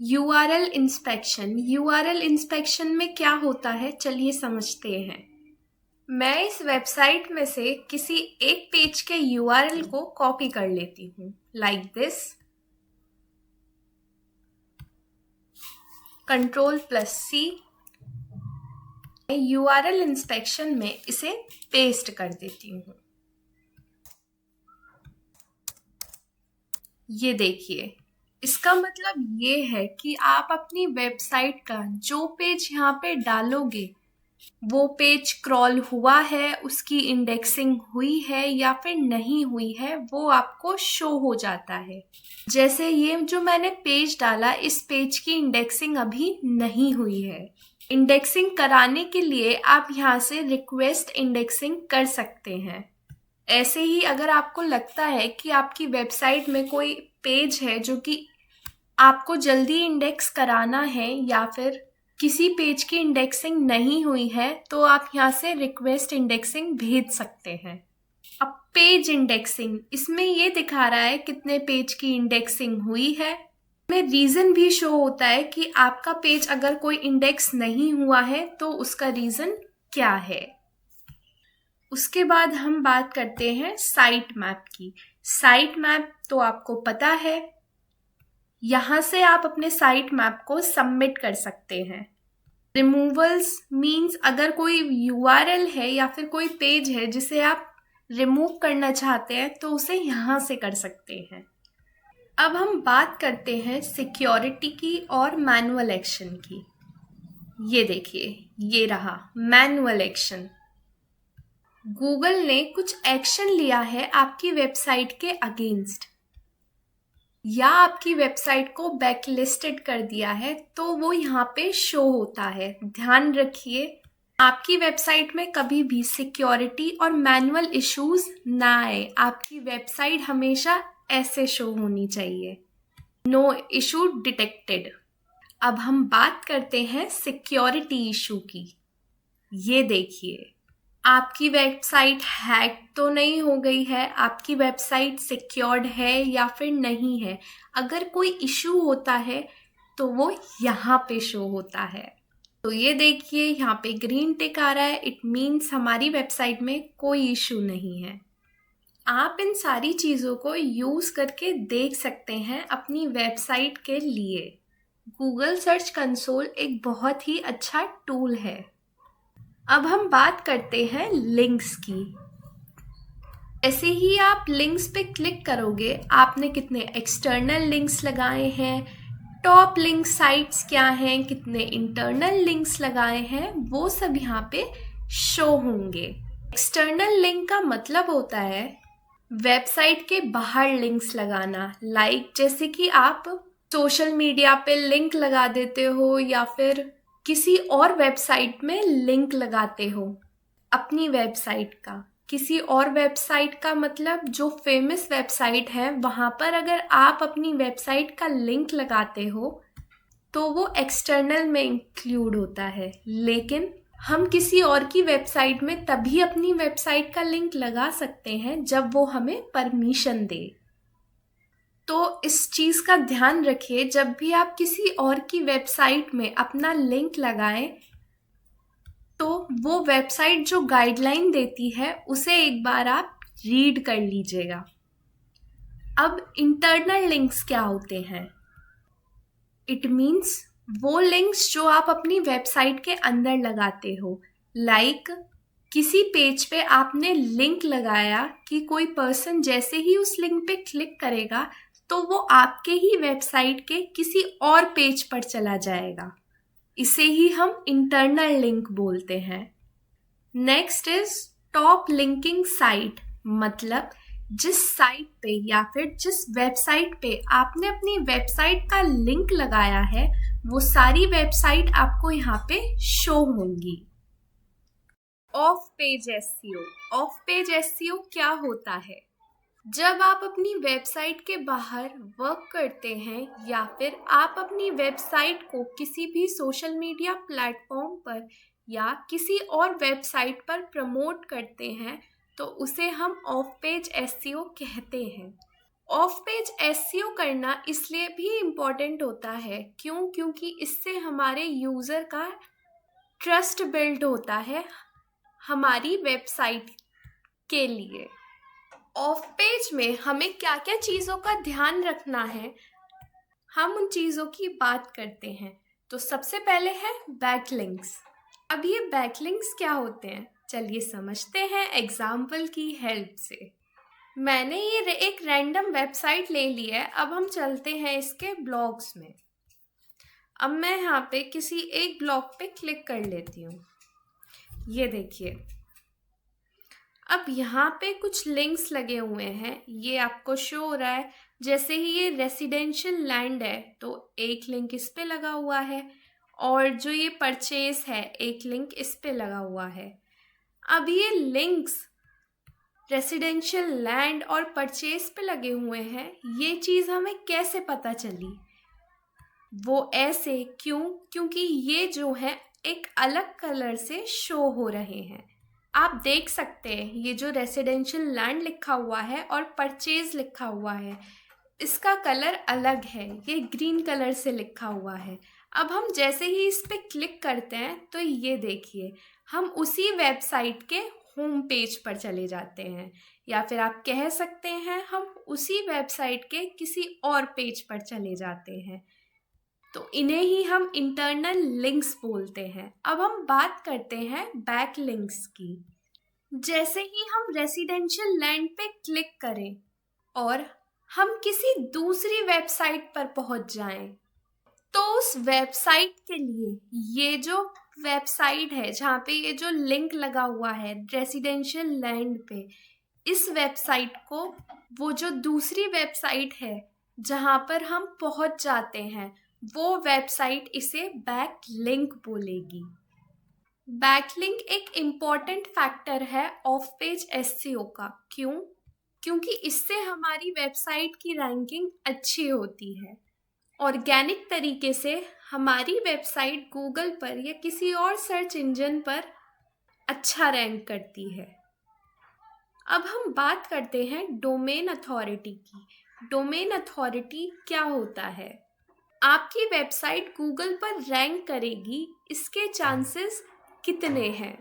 URL इंस्पेक्शन, URL इंस्पेक्शन में क्या होता है चलिए समझते हैं। मैं इस वेबसाइट में से किसी एक पेज के URL को कॉपी कर लेती हूँ like this, Ctrl+C। URL inspection में इसे पेस्ट कर देती हूँ। ये देखिए इसका मतलब ये है कि आप अपनी वेबसाइट का जो पेज यहाँ पे डालोगे वो पेज क्रॉल हुआ है, उसकी इंडेक्सिंग हुई है या फिर नहीं हुई है वो आपको शो हो जाता है। जैसे ये जो मैंने पेज डाला इस पेज की इंडेक्सिंग अभी नहीं हुई है। इंडेक्सिंग कराने के लिए आप यहाँ से रिक्वेस्ट इंडेक्सिंग कर सकते हैं। ऐसे ही अगर आपको लगता है कि आपकी वेबसाइट में कोई पेज है जो कि आपको जल्दी इंडेक्स कराना है या फिर किसी पेज की इंडेक्सिंग नहीं हुई है तो आप यहाँ से रिक्वेस्ट इंडेक्सिंग भेज सकते हैं। अब पेज इंडेक्सिंग, इसमें ये दिखा रहा है कितने पेज की इंडेक्सिंग हुई है, में रीज़न भी शो होता है कि आपका पेज अगर कोई इंडेक्स नहीं हुआ है तो उसका रीज़न क्या है। उसके बाद हम बात करते हैं साइट मैप की। साइट मैप तो आपको पता है, यहाँ से आप अपने साइट मैप को सबमिट कर सकते हैं। रिमूवल्स मीन्स अगर कोई URL है या फिर कोई पेज है जिसे आप रिमूव करना चाहते हैं तो उसे यहाँ से कर सकते हैं। अब हम बात करते हैं सिक्योरिटी की और मैनुअल एक्शन की। ये देखिए, ये रहा मैनुअल एक्शन। गूगल ने कुछ एक्शन लिया है आपकी वेबसाइट के अगेंस्ट या आपकी वेबसाइट को बैकलिस्टेड कर दिया है, तो वो यहाँ पे शो होता है। ध्यान रखिए, आपकी वेबसाइट में कभी भी सिक्योरिटी और मैनुअल इश्यूज ना आए। आपकी वेबसाइट हमेशा ऐसे शो होनी चाहिए, नो इशू डिटेक्टेड। अब हम बात करते हैं सिक्योरिटी इशू की। ये देखिए, आपकी वेबसाइट हैक तो नहीं हो गई है, आपकी वेबसाइट सिक्योर्ड है या फिर नहीं है। अगर कोई इशू होता है तो वो यहाँ पे शो होता है। तो ये देखिए, यहाँ पे ग्रीन टिक आ रहा है, इट मीन्स हमारी वेबसाइट में कोई इशू नहीं है। आप इन सारी चीज़ों को यूज़ करके देख सकते हैं अपनी वेबसाइट के लिए। गूगल सर्च कंसोल एक बहुत ही अच्छा टूल है। अब हम बात करते हैं लिंक्स की। ऐसे ही आप लिंक्स पे क्लिक करोगे, आपने कितने एक्सटर्नल लिंक्स लगाए हैं, टॉप लिंक साइट्स क्या हैं, कितने इंटरनल लिंक्स लगाए हैं, वो सब यहाँ पे शो होंगे। एक्सटर्नल लिंक का मतलब होता है वेबसाइट के बाहर लिंक्स लगाना। लाइक जैसे कि आप सोशल मीडिया पे लिंक लगा देते हो या फिर किसी और वेबसाइट में लिंक लगाते हो अपनी वेबसाइट का। किसी और वेबसाइट का मतलब जो फेमस वेबसाइट है, वहाँ पर अगर आप अपनी वेबसाइट का लिंक लगाते हो तो वो एक्सटर्नल में इंक्लूड होता है। लेकिन हम किसी और की वेबसाइट में तभी अपनी वेबसाइट का लिंक लगा सकते हैं जब वो हमें परमिशन दे। तो इस चीज़ का ध्यान रखिए, जब भी आप किसी और की वेबसाइट में अपना लिंक लगाएं तो वो वेबसाइट जो गाइडलाइन देती है उसे एक बार आप रीड कर लीजिएगा। अब इंटरनल लिंक्स क्या होते हैं? इट मीन्स वो लिंक्स जो आप अपनी वेबसाइट के अंदर लगाते हो। लाइक किसी पेज पे आपने लिंक लगाया कि कोई पर्सन जैसे ही उस लिंक पे क्लिक करेगा तो वो आपके ही वेबसाइट के किसी और पेज पर चला जाएगा। इसे ही हम इंटरनल लिंक बोलते हैं। Next is top linking site, मतलब जिस साइट पे या फिर जिस वेबसाइट पे आपने अपनी वेबसाइट का लिंक लगाया है वो सारी वेबसाइट आपको यहाँ पे शो होंगी। Of page SEO. Of page SEO क्या होता है? जब आप अपनी वेबसाइट के बाहर वर्क करते हैं या फिर आप अपनी वेबसाइट को किसी भी सोशल मीडिया प्लेटफॉर्म पर या किसी और वेबसाइट पर प्रमोट करते हैं तो उसे हम ऑफ पेज एसईओ कहते हैं। ऑफ पेज एसईओ करना इसलिए भी इम्पॉर्टेंट होता है क्योंकि इससे हमारे यूज़र का ट्रस्ट बिल्ड होता है हमारी वेबसाइट के लिए। ऑफ पेज में हमें क्या क्या चीज़ों का ध्यान रखना है, हम उन चीज़ों की बात करते हैं। तो सबसे पहले है बैकलिंक्स। अब ये बैकलिंक्स क्या होते हैं, चलिए समझते हैं एग्जाम्पल की हेल्प से। मैंने ये एक रैंडम वेबसाइट ले ली है, अब हम चलते हैं इसके ब्लॉग्स में। अब मैं यहाँ पे किसी एक ब्लॉग पे क्लिक कर लेती हूँ। ये देखिए, अब यहाँ पे कुछ लिंक्स लगे हुए हैं, ये आपको शो हो रहा है। जैसे ही ये रेसिडेंशियल लैंड है तो एक लिंक इस पे लगा हुआ है, और जो ये परचेज है एक लिंक इस पे लगा हुआ है। अब ये लिंक्स रेसिडेंशियल लैंड और परचेज पे लगे हुए हैं, ये चीज़ हमें कैसे पता चली? वो ऐसे क्योंकि ये जो है एक अलग कलर से शो हो रहे हैं। आप देख सकते हैं ये जो रेसिडेंशियल लैंड लिखा हुआ है और परचेज लिखा हुआ है, इसका कलर अलग है, ये ग्रीन कलर से लिखा हुआ है। अब हम जैसे ही इस पे क्लिक करते हैं तो ये देखिए, हम उसी वेबसाइट के होम पेज पर चले जाते हैं, या फिर आप कह सकते हैं हम उसी वेबसाइट के किसी और पेज पर चले जाते हैं। तो इन्हें ही हम इंटरनल लिंक्स बोलते हैं। अब हम बात करते हैं बैक लिंक्स की। जैसे ही हम रेसिडेंशियल लैंड पे क्लिक करें और हम किसी दूसरी वेबसाइट पर पहुंच जाएं, तो उस वेबसाइट के लिए ये जो वेबसाइट है जहाँ पे ये जो लिंक लगा हुआ है रेसिडेंशियल लैंड पे, इस वेबसाइट को वो जो दूसरी वेबसाइट है जहाँ पर हम पहुंच जाते हैं, वो वेबसाइट इसे बैक लिंक बोलेगी। बैकलिंक एक इम्पॉर्टेंट फैक्टर है ऑफ पेज एसईओ का। क्यों? क्योंकि इससे हमारी वेबसाइट की रैंकिंग अच्छी होती है। ऑर्गेनिक तरीके से हमारी वेबसाइट गूगल पर या किसी और सर्च इंजन पर अच्छा रैंक करती है। अब हम बात करते हैं डोमेन अथॉरिटी की। डोमेन अथॉरिटी क्या होता है? आपकी वेबसाइट गूगल पर रैंक करेगी, इसके चांसेस कितने हैं,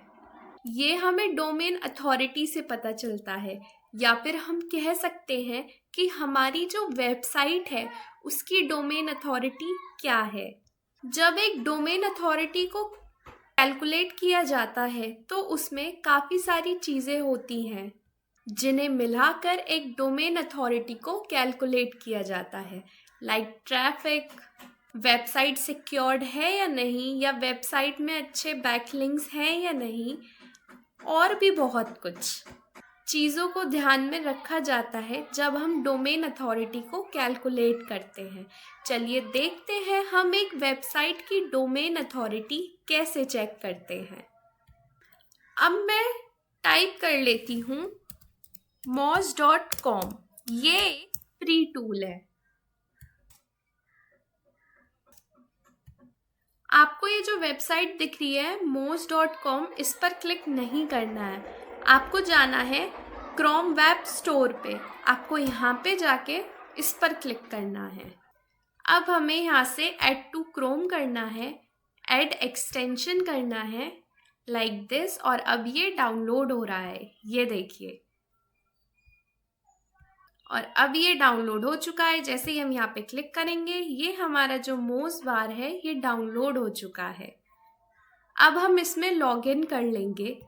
ये हमें डोमेन अथॉरिटी से पता चलता है। या फिर हम कह सकते हैं कि हमारी जो वेबसाइट है उसकी डोमेन अथॉरिटी क्या है। जब एक डोमेन अथॉरिटी को कैलकुलेट किया जाता है तो उसमें काफ़ी सारी चीज़ें होती हैं जिन्हें मिलाकर एक डोमेन अथॉरिटी को कैलकुलेट किया जाता है, लाइक ट्रैफिक, वेबसाइट सिक्योर्ड है या नहीं, या वेबसाइट में अच्छे बैकलिंक्स हैं या नहीं, और भी बहुत कुछ चीज़ों को ध्यान में रखा जाता है जब हम डोमेन अथॉरिटी को कैलकुलेट करते हैं। चलिए देखते हैं हम एक वेबसाइट की डोमेन अथॉरिटी कैसे चेक करते हैं। अब मैं टाइप कर लेती हूँ moz.com। ये फ्री टूल है। आपको ये जो वेबसाइट दिख रही है moz.com, इस पर क्लिक नहीं करना है। आपको जाना है क्रोम वेब स्टोर पे। आपको यहाँ पे जाके इस पर क्लिक करना है। अब हमें यहाँ से ऐड टू क्रोम करना है, ऐड एक्सटेंशन करना है लाइक दिस, और अब ये डाउनलोड हो रहा है, ये देखिए। और अब ये डाउनलोड हो चुका है। जैसे ही हम यहाँ पे क्लिक करेंगे, ये हमारा जो मोज बार है ये डाउनलोड हो चुका है। अब हम इसमें लॉगिन कर लेंगे।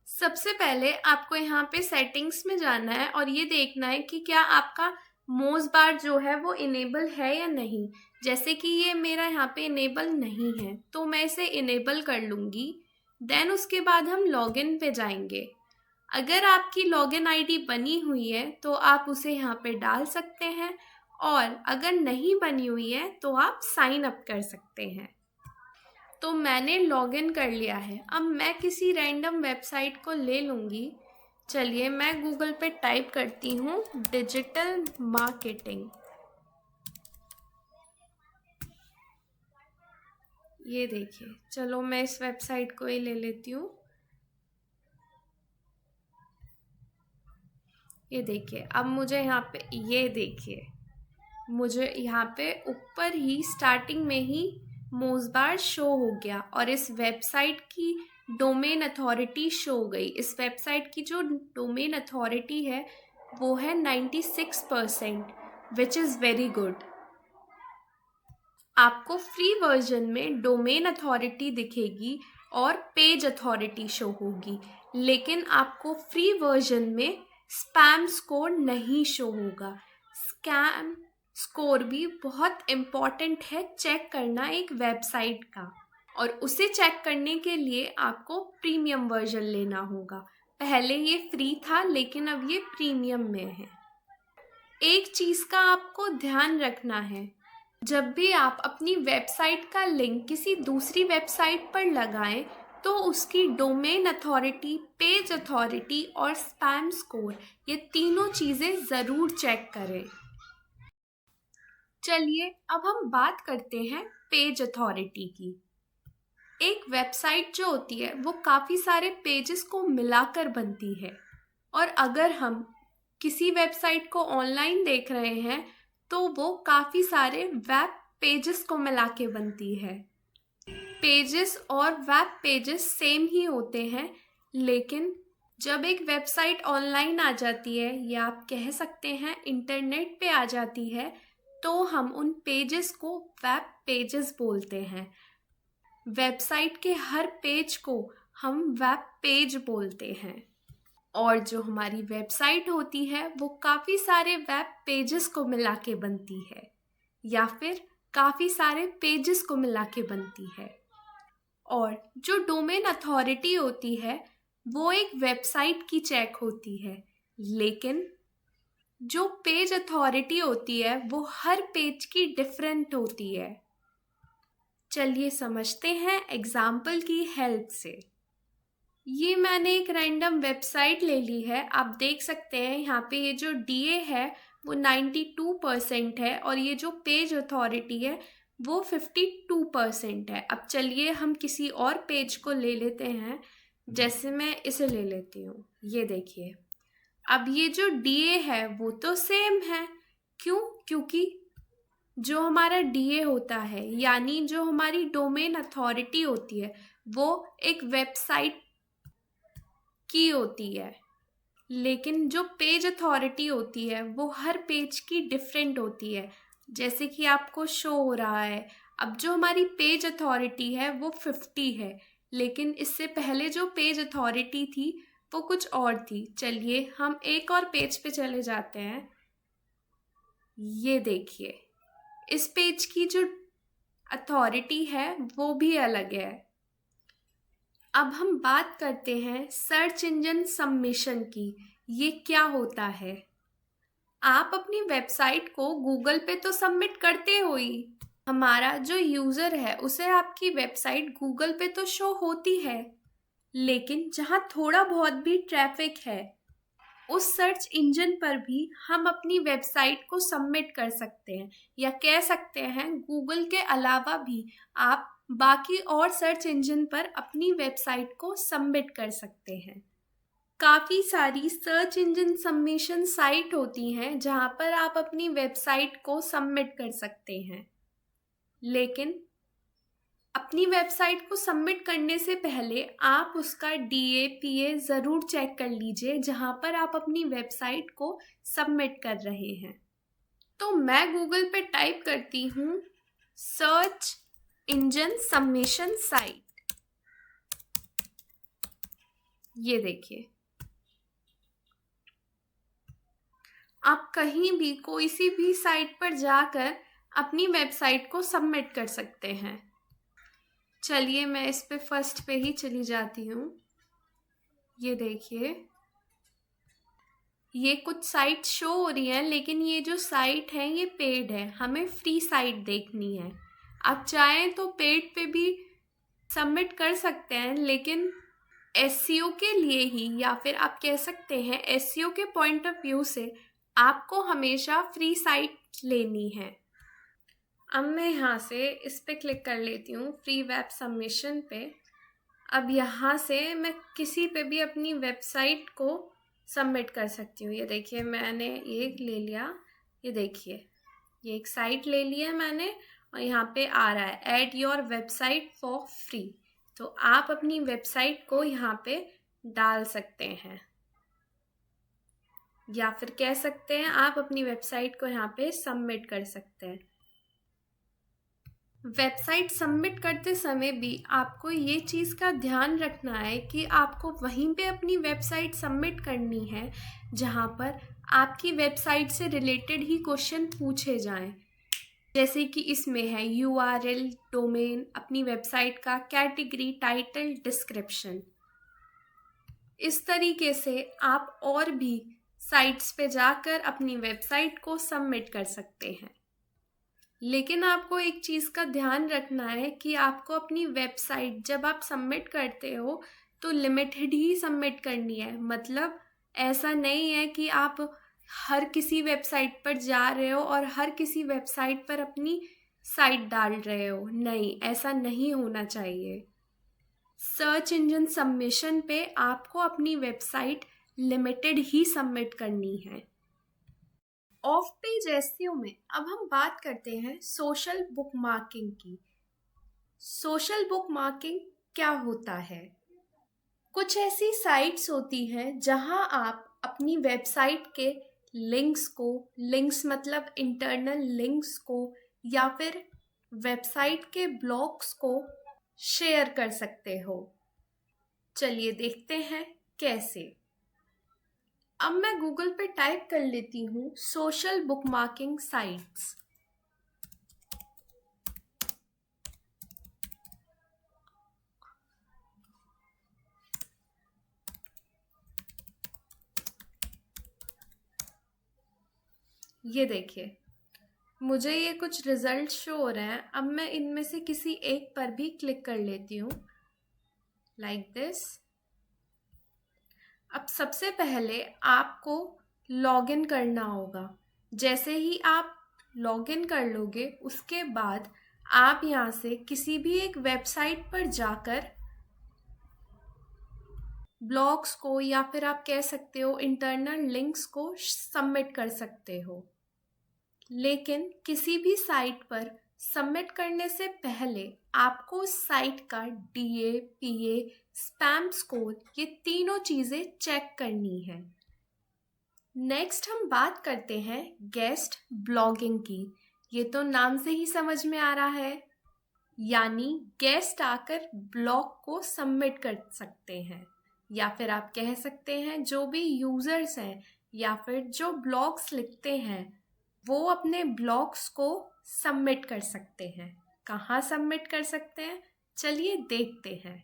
सबसे पहले आपको यहाँ पे सेटिंग्स में जाना है और ये देखना है कि क्या आपका मोज बार जो है वो इनेबल है या नहीं। जैसे कि ये मेरा यहाँ पे इनेबल नहीं है तो मैं इसे इनेबल कर लूँगी। देन उसके बाद हम लॉगिन पे जाएंगे। अगर आपकी लॉगिन आईडी बनी हुई है तो आप उसे यहाँ पे डाल सकते हैं, और अगर नहीं बनी हुई है तो आप साइन अप कर सकते हैं। तो मैंने लॉगिन कर लिया है। अब मैं किसी रैंडम वेबसाइट को ले लूँगी। चलिए मैं गूगल पे टाइप करती हूँ डिजिटल मार्केटिंग। ये देखिए, चलो मैं इस वेबसाइट को ही ले लेती हूँ। ये देखिए, अब मुझे यहाँ पे, ये देखिए, मुझे यहाँ पे ऊपर ही स्टार्टिंग में ही मोज़बार शो हो गया और इस वेबसाइट की डोमेन अथॉरिटी शो हो गई। इस वेबसाइट की जो डोमेन अथॉरिटी है वो है 96%, विच इज़ वेरी गुड। आपको फ्री वर्जन में डोमेन अथॉरिटी दिखेगी और पेज अथॉरिटी शो होगी, लेकिन आपको फ्री वर्जन में स्पैम स्कोर नहीं शो होगा। स्पैम स्कोर भी बहुत इम्पॉर्टेंट है चेक करना एक वेबसाइट का, और उसे चेक करने के लिए आपको प्रीमियम वर्जन लेना होगा। पहले ये फ्री था लेकिन अब ये प्रीमियम में है। एक चीज़ का आपको ध्यान रखना है, जब भी आप अपनी वेबसाइट का लिंक किसी दूसरी वेबसाइट पर लगाएं तो उसकी डोमेन अथॉरिटी, पेज अथॉरिटी और स्पैम स्कोर, ये तीनों चीज़ें ज़रूर चेक करें। चलिए अब हम बात करते हैं पेज अथॉरिटी की। एक वेबसाइट जो होती है वो काफ़ी सारे पेजेस को मिलाकर बनती है, और अगर हम किसी वेबसाइट को ऑनलाइन देख रहे हैं तो वो काफ़ी सारे वेब पेजेस को मिला के बनती है। पेजेस और वेब पेजेस सेम ही होते हैं, लेकिन जब एक वेबसाइट ऑनलाइन आ जाती है या आप कह सकते हैं इंटरनेट पे आ जाती है, तो हम उन पेजेस को वेब पेजेस बोलते हैं। वेबसाइट के हर पेज को हम वेब पेज बोलते हैं। और जो हमारी वेबसाइट होती है वो काफ़ी सारे वेब पेजेस को मिला के बनती है, या फिर काफ़ी सारे पेजेस को मिला के बनती है। और जो डोमेन अथॉरिटी होती है वो एक वेबसाइट की चेक होती है, लेकिन जो पेज अथॉरिटी होती है वो हर पेज की डिफरेंट होती है। चलिए समझते हैं एग्जाम्पल की हेल्प से। ये मैंने एक रैंडम वेबसाइट ले ली है। आप देख सकते हैं यहाँ पे ये जो DA है वो 92% है और ये जो पेज अथॉरिटी है वो 52% है। अब चलिए हम किसी और पेज को ले लेते हैं, जैसे मैं इसे ले लेती हूँ। ये देखिए, अब ये जो DA है वो तो सेम है। क्यों? क्योंकि जो हमारा DA होता है, यानी जो हमारी डोमेन अथॉरिटी होती है, वो एक वेबसाइट की होती है, लेकिन जो पेज अथॉरिटी होती है वो हर पेज की डिफरेंट होती है, जैसे कि आपको शो हो रहा है। अब जो हमारी पेज अथॉरिटी है वो 50 है, लेकिन इससे पहले जो पेज अथॉरिटी थी वो कुछ और थी। चलिए हम एक और पेज पे चले जाते हैं। ये देखिए, इस पेज की जो अथॉरिटी है वो भी अलग है। अब हम बात करते हैं सर्च इंजन सबमिशन की। ये क्या होता है? आप अपनी वेबसाइट को गूगल पे तो सबमिट करते हो ही। हमारा जो यूज़र है उसे आपकी वेबसाइट गूगल पे तो शो होती है, लेकिन जहाँ थोड़ा बहुत भी ट्रैफिक है उस सर्च इंजन पर भी हम अपनी वेबसाइट को सबमिट कर सकते हैं, या कह सकते हैं गूगल के अलावा भी आप बाकी और सर्च इंजन पर अपनी वेबसाइट को सबमिट कर सकते हैं। काफ़ी सारी सर्च इंजन सबमिशन साइट होती हैं जहाँ पर आप अपनी वेबसाइट को सबमिट कर सकते हैं, लेकिन अपनी वेबसाइट को सबमिट करने से पहले आप उसका DA PA ज़रूर चेक कर लीजिए जहाँ पर आप अपनी वेबसाइट को सबमिट कर रहे हैं। तो मैं गूगल पे टाइप करती हूँ सर्च इंजन सबमिशन साइट। ये देखिए, आप कहीं भी कोई सी भी साइट पर जाकर अपनी वेबसाइट को सबमिट कर सकते हैं। चलिए मैं इस पे फर्स्ट पे ही चली जाती हूँ। ये देखिए, ये कुछ साइट शो हो रही हैं, लेकिन ये जो साइट है ये पेड है, हमें फ्री साइट देखनी है। आप चाहें तो पेड पे भी सबमिट कर सकते हैं, लेकिन SEO के लिए ही, या फिर आप कह सकते हैं SEO के पॉइंट ऑफ व्यू से आपको हमेशा फ्री साइट लेनी है। अब मैं यहाँ से इस पे क्लिक कर लेती हूँ फ्री वेब सबमिशन पे। अब यहाँ से मैं किसी पे भी अपनी वेबसाइट को सबमिट कर सकती हूँ। ये देखिए, मैंने ये ले लिया। ये देखिए, ये एक साइट ले ली है मैंने और यहाँ पे आ रहा है add your website for free. तो आप अपनी वेबसाइट को यहाँ पे डाल सकते हैं, या फिर कह सकते हैं आप अपनी वेबसाइट को यहाँ पे सबमिट कर सकते हैं। वेबसाइट सबमिट करते समय भी आपको ये चीज़ का ध्यान रखना है कि आपको वहीं पे अपनी वेबसाइट सबमिट करनी है जहाँ पर आपकी वेबसाइट से रिलेटेड ही क्वेश्चन पूछे जाएं। जैसे कि इसमें है URL, डोमेन, अपनी वेबसाइट का कैटेगरी, टाइटल, डिस्क्रिप्शन। इस तरीके से आप और भी साइट्स पे जाकर अपनी वेबसाइट को सबमिट कर सकते हैं। लेकिन आपको एक चीज़ का ध्यान रखना है कि आपको अपनी वेबसाइट जब आप सबमिट करते हो तो लिमिटेड ही सबमिट करनी है। मतलब ऐसा नहीं है कि आप हर किसी वेबसाइट पर जा रहे हो और हर किसी वेबसाइट पर अपनी साइट डाल रहे हो। नहीं, ऐसा नहीं होना चाहिए। सर्च इंजन सबमिशन पे आपको अपनी वेबसाइट लिमिटेड ही सबमिट करनी है। ऑफ पेज एसईओ में अब हम बात करते हैं सोशल बुकमार्किंग की। सोशल बुकमार्किंग क्या होता है? कुछ ऐसी साइट्स होती हैं जहां आप अपनी वेबसाइट के लिंक्स मतलब इंटरनल लिंक्स को या फिर वेबसाइट के ब्लॉग्स को शेयर कर सकते हो। चलिए देखते हैं कैसे। अब मैं गूगल पे टाइप कर लेती हूँ सोशल बुकमार्किंग साइट्स। ये देखिए, मुझे ये कुछ रिजल्ट शो हो रहे हैं। अब मैं इनमें से किसी एक पर भी क्लिक कर लेती हूँ, लाइक दिस। अब सबसे पहले आपको लॉगिन करना होगा। जैसे ही आप लॉगिन कर लोगे उसके बाद आप यहाँ से किसी भी एक वेबसाइट पर जाकर ब्लॉग्स को या फिर आप कह सकते हो इंटरनल लिंक्स को सबमिट कर सकते हो। लेकिन किसी भी साइट पर सबमिट करने से पहले आपको उस साइट का डीए, पीए, स्पैम स्कोर ये तीनों चीज़ें चेक करनी है। नेक्स्ट हम बात करते हैं गेस्ट ब्लॉगिंग की। ये तो नाम से ही समझ में आ रहा है, यानी गेस्ट आकर ब्लॉग को सबमिट कर सकते हैं, या फिर आप कह सकते हैं जो भी यूज़र्स हैं या फिर जो ब्लॉग्स लिखते हैं वो अपने ब्लॉग्स को सबमिट कर सकते हैं। कहाँ सबमिट कर सकते हैं, चलिए देखते हैं।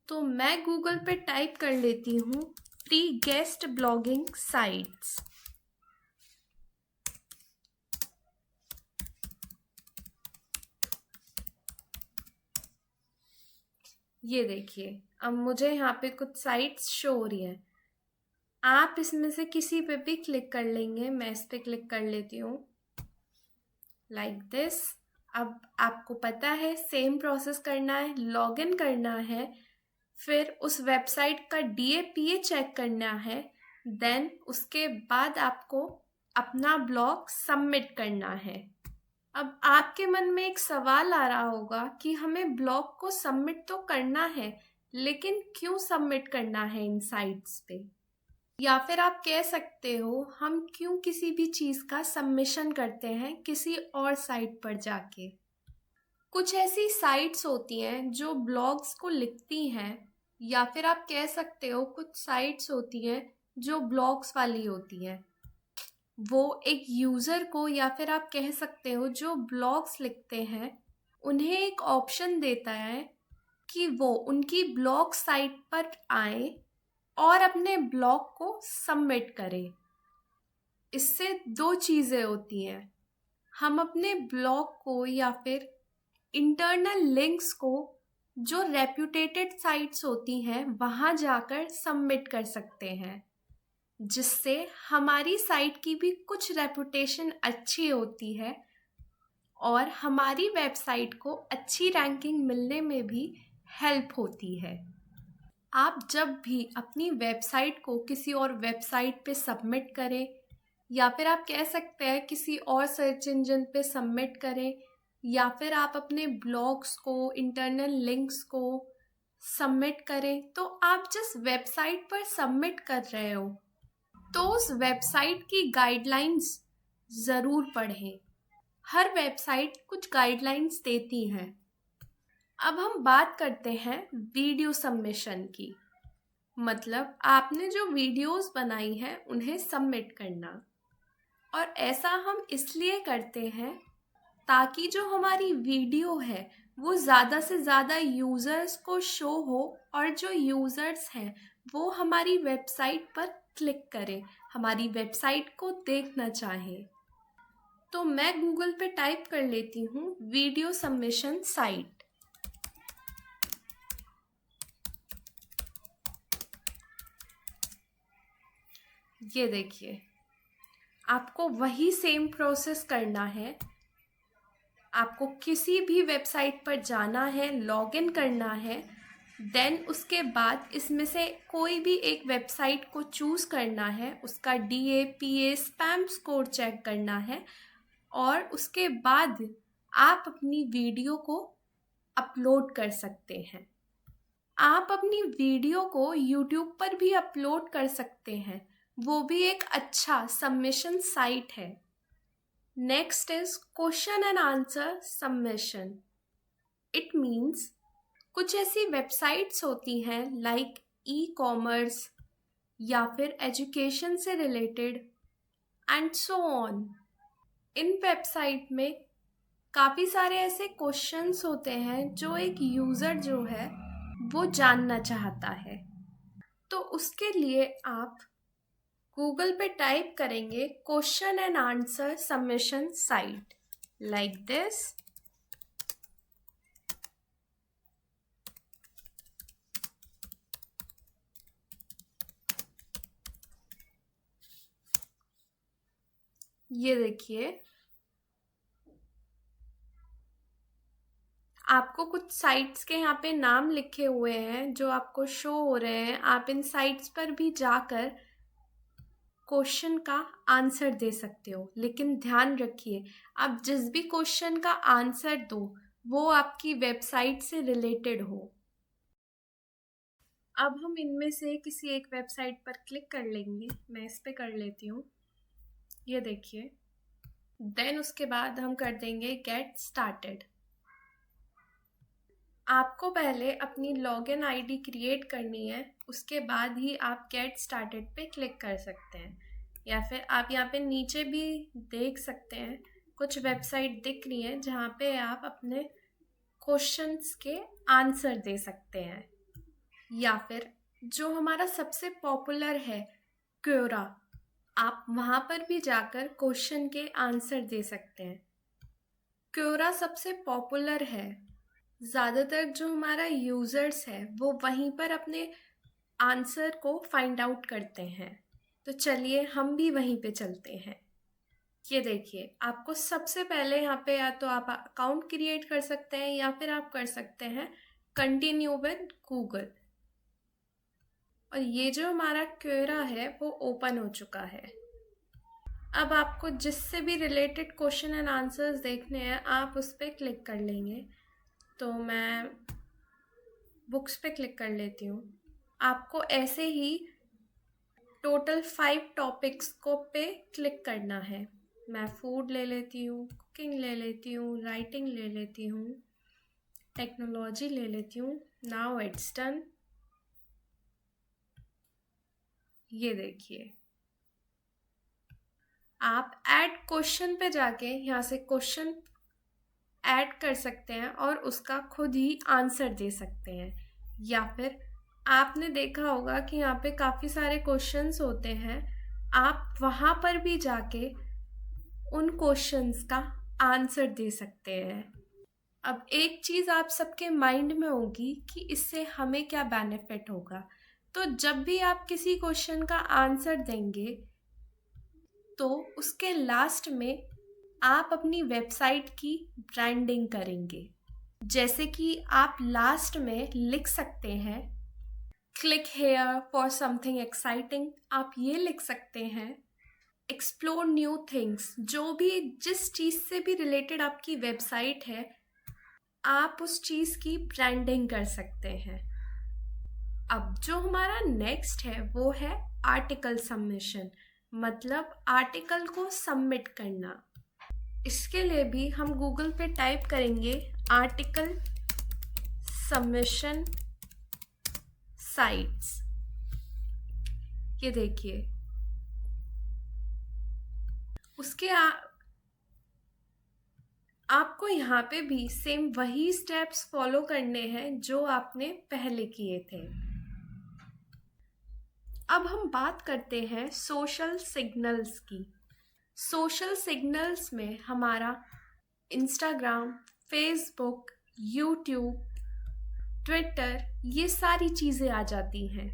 तो मैं गूगल पे टाइप कर लेती हूँ फ्री गेस्ट ब्लॉगिंग साइट्स। ये देखिए, अब मुझे यहाँ पे कुछ साइट्स शो हो रही हैं। आप इसमें से किसी पे भी क्लिक कर लेंगे। मैं इस पे क्लिक कर लेती हूँ, लाइक दिस। अब आपको पता है सेम प्रोसेस करना है, लॉगिन करना है, फिर उस वेबसाइट का डीएपीए चेक करना है, देन उसके बाद आपको अपना ब्लॉग सबमिट करना है। अब आपके मन में एक सवाल आ रहा होगा कि हमें ब्लॉग को सबमिट तो करना है, लेकिन क्यों सबमिट करना है इन साइट्स पे? या फिर आप कह सकते हो हम क्यों किसी भी चीज़ का सबमिशन करते हैं किसी और साइट पर जाके। कुछ ऐसी साइट्स होती हैं जो ब्लॉग्स को लिखती हैं, या फिर आप कह सकते हो कुछ साइट्स होती हैं जो ब्लॉग्स वाली होती हैं। वो एक यूज़र को या फिर आप कह सकते हो जो ब्लॉग्स लिखते हैं उन्हें एक ऑप्शन देता है कि वो उनकी ब्लॉग साइट पर आए और अपने ब्लॉग को सबमिट करें। इससे दो चीज़ें होती हैं, हम अपने ब्लॉग को या फिर इंटरनल लिंक्स को जो रेप्यूटेटेड साइट्स होती हैं वहाँ जाकर सबमिट कर सकते हैं, जिससे हमारी साइट की भी कुछ रेपुटेशन अच्छी होती है और हमारी वेबसाइट को अच्छी रैंकिंग मिलने में भी हेल्प होती है। आप जब भी अपनी वेबसाइट को किसी और वेबसाइट पे सबमिट करें, या फिर आप कह सकते हैं किसी और सर्च इंजन पे सबमिट करें, या फिर आप अपने ब्लॉग्स को, इंटरनल लिंक्स को सबमिट करें, तो आप जिस वेबसाइट पर सबमिट कर रहे हो तो उस वेबसाइट की गाइडलाइंस ज़रूर पढ़ें। हर वेबसाइट कुछ गाइडलाइंस देती हैं। अब हम बात करते हैं वीडियो सबमिशन की, मतलब आपने जो वीडियोस बनाई हैं उन्हें सबमिट करना। और ऐसा हम इसलिए करते हैं ताकि जो हमारी वीडियो है वो ज़्यादा से ज़्यादा यूज़र्स को शो हो और जो यूज़र्स हैं वो हमारी वेबसाइट पर क्लिक करें, हमारी वेबसाइट को देखना चाहें। तो मैं गूगल पे टाइप कर लेती हूँ वीडियो सबमिशन साइट। ये देखिए, आपको वही सेम प्रोसेस करना है। आपको किसी भी वेबसाइट पर जाना है, लॉगिन करना है, देन उसके बाद इसमें से कोई भी एक वेबसाइट को चूज़ करना है, उसका DAPA स्पैम स्कोर चेक करना है और उसके बाद आप अपनी वीडियो को अपलोड कर सकते हैं। आप अपनी वीडियो को यूट्यूब पर भी अपलोड कर सकते हैं, वो भी एक अच्छा सबमिशन साइट है। Next is question and answer submission. It means कुछ ऐसी वेबसाइट्स होती हैं लाइक ई-कॉमर्स या फिर एजुकेशन से related and so on. In website में काफ़ी सारे ऐसे क्वेश्चंस होते हैं जो एक यूज़र जो है वो जानना चाहता है। तो उसके लिए आप गूगल पे टाइप करेंगे question and answer submission site like this. ये देखिए, आपको कुछ साइट्स के यहाँ पे नाम लिखे हुए हैं जो आपको शो हो रहे हैं। आप इन साइट्स पर भी जाकर क्वेश्चन का आंसर दे सकते हो, लेकिन ध्यान रखिए आप जिस भी क्वेश्चन का आंसर दो वो आपकी वेबसाइट से रिलेटेड हो। अब हम इनमें से किसी एक वेबसाइट पर क्लिक कर लेंगे। मैं इस पे कर लेती हूँ, ये देखिए। देन उसके बाद हम कर देंगे गेट स्टार्टेड। आपको पहले अपनी लॉगिन आईडी क्रिएट करनी है, उसके बाद ही आप गेट स्टार्टेड पे क्लिक कर सकते हैं। या फिर आप यहाँ पे नीचे भी देख सकते हैं, कुछ वेबसाइट दिख रही है जहाँ पे आप अपने क्वेश्चंस के आंसर दे सकते हैं। या फिर जो हमारा सबसे पॉपुलर है क्योरा, आप वहाँ पर भी जाकर क्वेश्चन के आंसर दे सकते हैं। क्योरा सबसे पॉपुलर है, ज़्यादातर जो हमारा यूज़र्स है वो वहीं पर अपने आंसर को फाइंड आउट करते हैं। तो चलिए हम भी वहीं पे चलते हैं। ये देखिए, आपको सबसे पहले यहाँ पे या तो आप अकाउंट क्रिएट कर सकते हैं या फिर आप कर सकते हैं कंटिन्यू विद गूगल। और ये जो हमारा क्वेरा है वो ओपन हो चुका है। अब आपको जिससे भी रिलेटेड क्वेश्चन एंड आंसर्स देखने हैं आप उस पर क्लिक कर लेंगे। तो मैं बुक्स पे क्लिक कर लेती हूँ। आपको ऐसे ही टोटल 5 टॉपिक्स को पे क्लिक करना है। मैं फूड ले लेती हूँ, कुकिंग ले लेती हूँ, राइटिंग ले लेती हूँ, टेक्नोलॉजी ले लेती हूँ। Now it's done. ये देखिए, आप ऐड क्वेश्चन पे जाके यहाँ से क्वेश्चन ऐड कर सकते हैं और उसका खुद ही आंसर दे सकते हैं। या फिर आपने देखा होगा कि यहाँ पे काफ़ी सारे क्वेश्चंस होते हैं, आप वहाँ पर भी जाके उन क्वेश्चंस का आंसर दे सकते हैं। अब एक चीज़ आप सबके माइंड में होगी कि इससे हमें क्या बेनिफिट होगा। तो जब भी आप किसी क्वेश्चन का आंसर देंगे तो उसके लास्ट में आप अपनी वेबसाइट की ब्रांडिंग करेंगे। जैसे कि आप लास्ट में लिख सकते हैं click here for something exciting, आप ये लिख सकते हैं एक्सप्लोर न्यू थिंग्स। जो भी जिस चीज़ से भी रिलेटेड आपकी वेबसाइट है आप उस चीज़ की ब्रांडिंग कर सकते हैं। अब जो हमारा नेक्स्ट है वो है आर्टिकल सबमिशन, मतलब आर्टिकल को सबमिट करना। इसके लिए भी हम गूगल पे टाइप करेंगे आर्टिकल सबमिशन साइट्स। ये देखिए, उसके आपको यहाँ पे भी सेम वही स्टेप्स फॉलो करने हैं जो आपने पहले किए थे। अब हम बात करते हैं सोशल सिग्नल्स की। सोशल सिग्नल्स में हमारा इंस्टाग्राम, फेसबुक, यूट्यूब, ट्विटर, ये सारी चीज़ें आ जाती हैं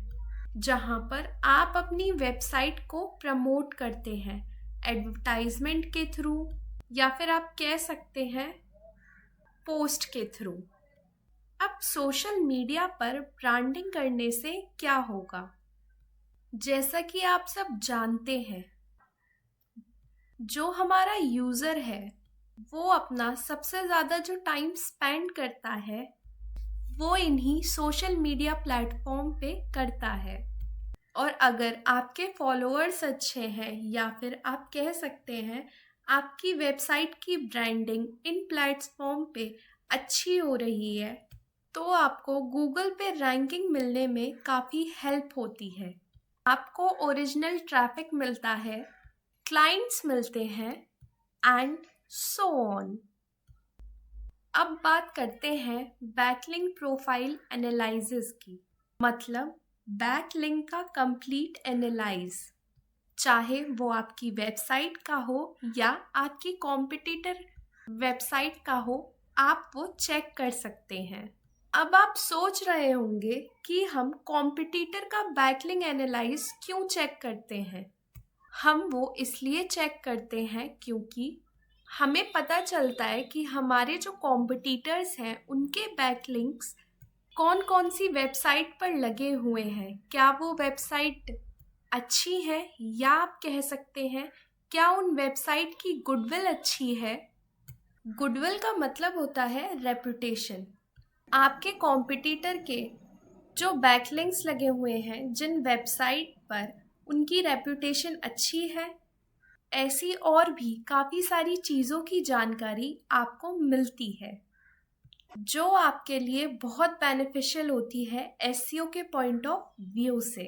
जहाँ पर आप अपनी वेबसाइट को प्रमोट करते हैं एडवर्टाइजमेंट के थ्रू या फिर आप कह सकते हैं पोस्ट के थ्रू। अब सोशल मीडिया पर ब्रांडिंग करने से क्या होगा? जैसा कि आप सब जानते हैं, जो हमारा यूजर है वो अपना सबसे ज़्यादा जो टाइम स्पेंड करता है वो इन्हीं सोशल मीडिया प्लेटफॉर्म पे करता है। और अगर आपके फॉलोअर्स अच्छे हैं या फिर आप कह सकते हैं आपकी वेबसाइट की ब्रांडिंग इन प्लेटफॉर्म पे अच्छी हो रही है, तो आपको गूगल पे रैंकिंग मिलने में काफ़ी हेल्प होती है। आपको ओरिजिनल ट्रैफिक मिलता है, क्लाइंट्स मिलते हैं एंड सो ऑन। अब बात करते हैं बैकलिंक प्रोफाइल एनालिसिस की, मतलब बैकलिंक का कंप्लीट एनालाइज। चाहे वो आपकी वेबसाइट का हो या आपकी कॉम्पिटिटर वेबसाइट का हो, आप वो चेक कर सकते हैं। अब आप सोच रहे होंगे कि हम कॉम्पिटिटर का बैकलिंक एनालाइज क्यों चेक करते हैं। हम वो इसलिए चेक करते हैं क्योंकि हमें पता चलता है कि हमारे जो कॉम्पिटिटर्स हैं उनके बैकलिंक्स कौन कौन सी वेबसाइट पर लगे हुए हैं, क्या वो वेबसाइट अच्छी है, या आप कह सकते हैं क्या उन वेबसाइट की गुडविल अच्छी है। गुडविल का मतलब होता है रेपुटेशन। आपके कॉम्पिटिटर के जो बैकलिंक्स लगे हुए हैं जिन वेबसाइट पर, उनकी रेपुटेशन अच्छी है। ऐसी और भी काफ़ी सारी चीज़ों की जानकारी आपको मिलती है जो आपके लिए बहुत बेनिफिशियल होती है एसईओ के पॉइंट ऑफ व्यू से।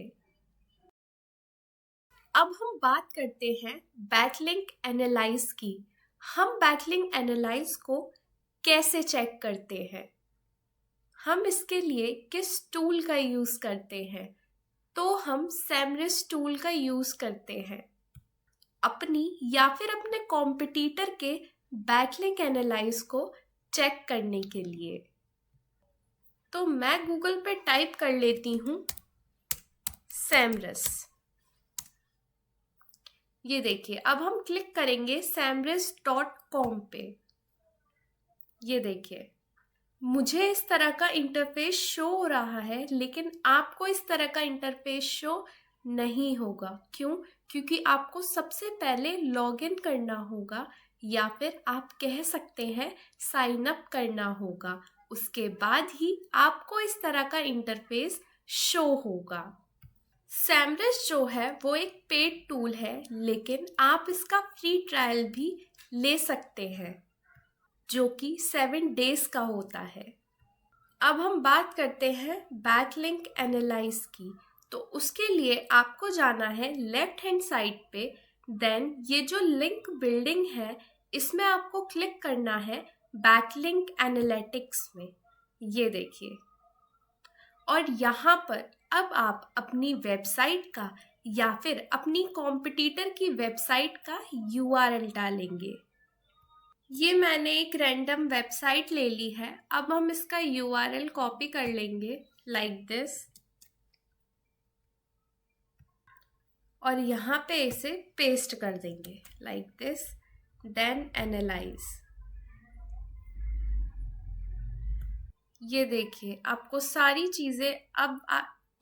अब हम बात करते हैं बैकलिंक एनालाइज की। हम बैकलिंक एनालाइज को कैसे चेक करते हैं, हम इसके लिए किस टूल का यूज़ करते हैं? तो हम सेमरिस टूल का यूज़ करते हैं अपनी या फिर अपने कॉम्पिटिटर के बैकलिंक एनालाइज को चेक करने के लिए। तो मैं गूगल पे टाइप कर लेती हूँ सेमरिस। ये देखिए, अब हम क्लिक करेंगे samris.com पे। ये देखिए, मुझे इस तरह का इंटरफेस शो हो रहा है, लेकिन आपको इस तरह का इंटरफेस शो नहीं होगा। क्यों? क्योंकि आपको सबसे पहले लॉगिन करना होगा या फिर आप कह सकते हैं साइन अप करना होगा। उसके बाद ही आपको इस तरह का इंटरफेस शो होगा। सैमरिस जो है वो एक पेड टूल है, लेकिन आप इसका फ्री ट्रायल भी ले सकते हैं जो कि 7 डेज का होता है। अब हम बात करते हैं बैकलिंक एनालाइज की। तो उसके लिए आपको जाना है लेफ्ट हैंड साइड पे, देन ये जो लिंक बिल्डिंग है इसमें आपको क्लिक करना है बैकलिंक एनालिटिक्स में। ये देखिए, और यहाँ पर अब आप अपनी वेबसाइट का या फिर अपनी कॉम्पिटिटर की वेबसाइट का यूआरएल डालेंगे। ये मैंने एक रैंडम वेबसाइट ले ली है। अब हम इसका यूआरएल कॉपी कर लेंगे लाइक दिस, और यहाँ पे इसे पेस्ट कर देंगे लाइक दिस, देन एनालाइज। ये देखिए, आपको सारी चीज़ें अब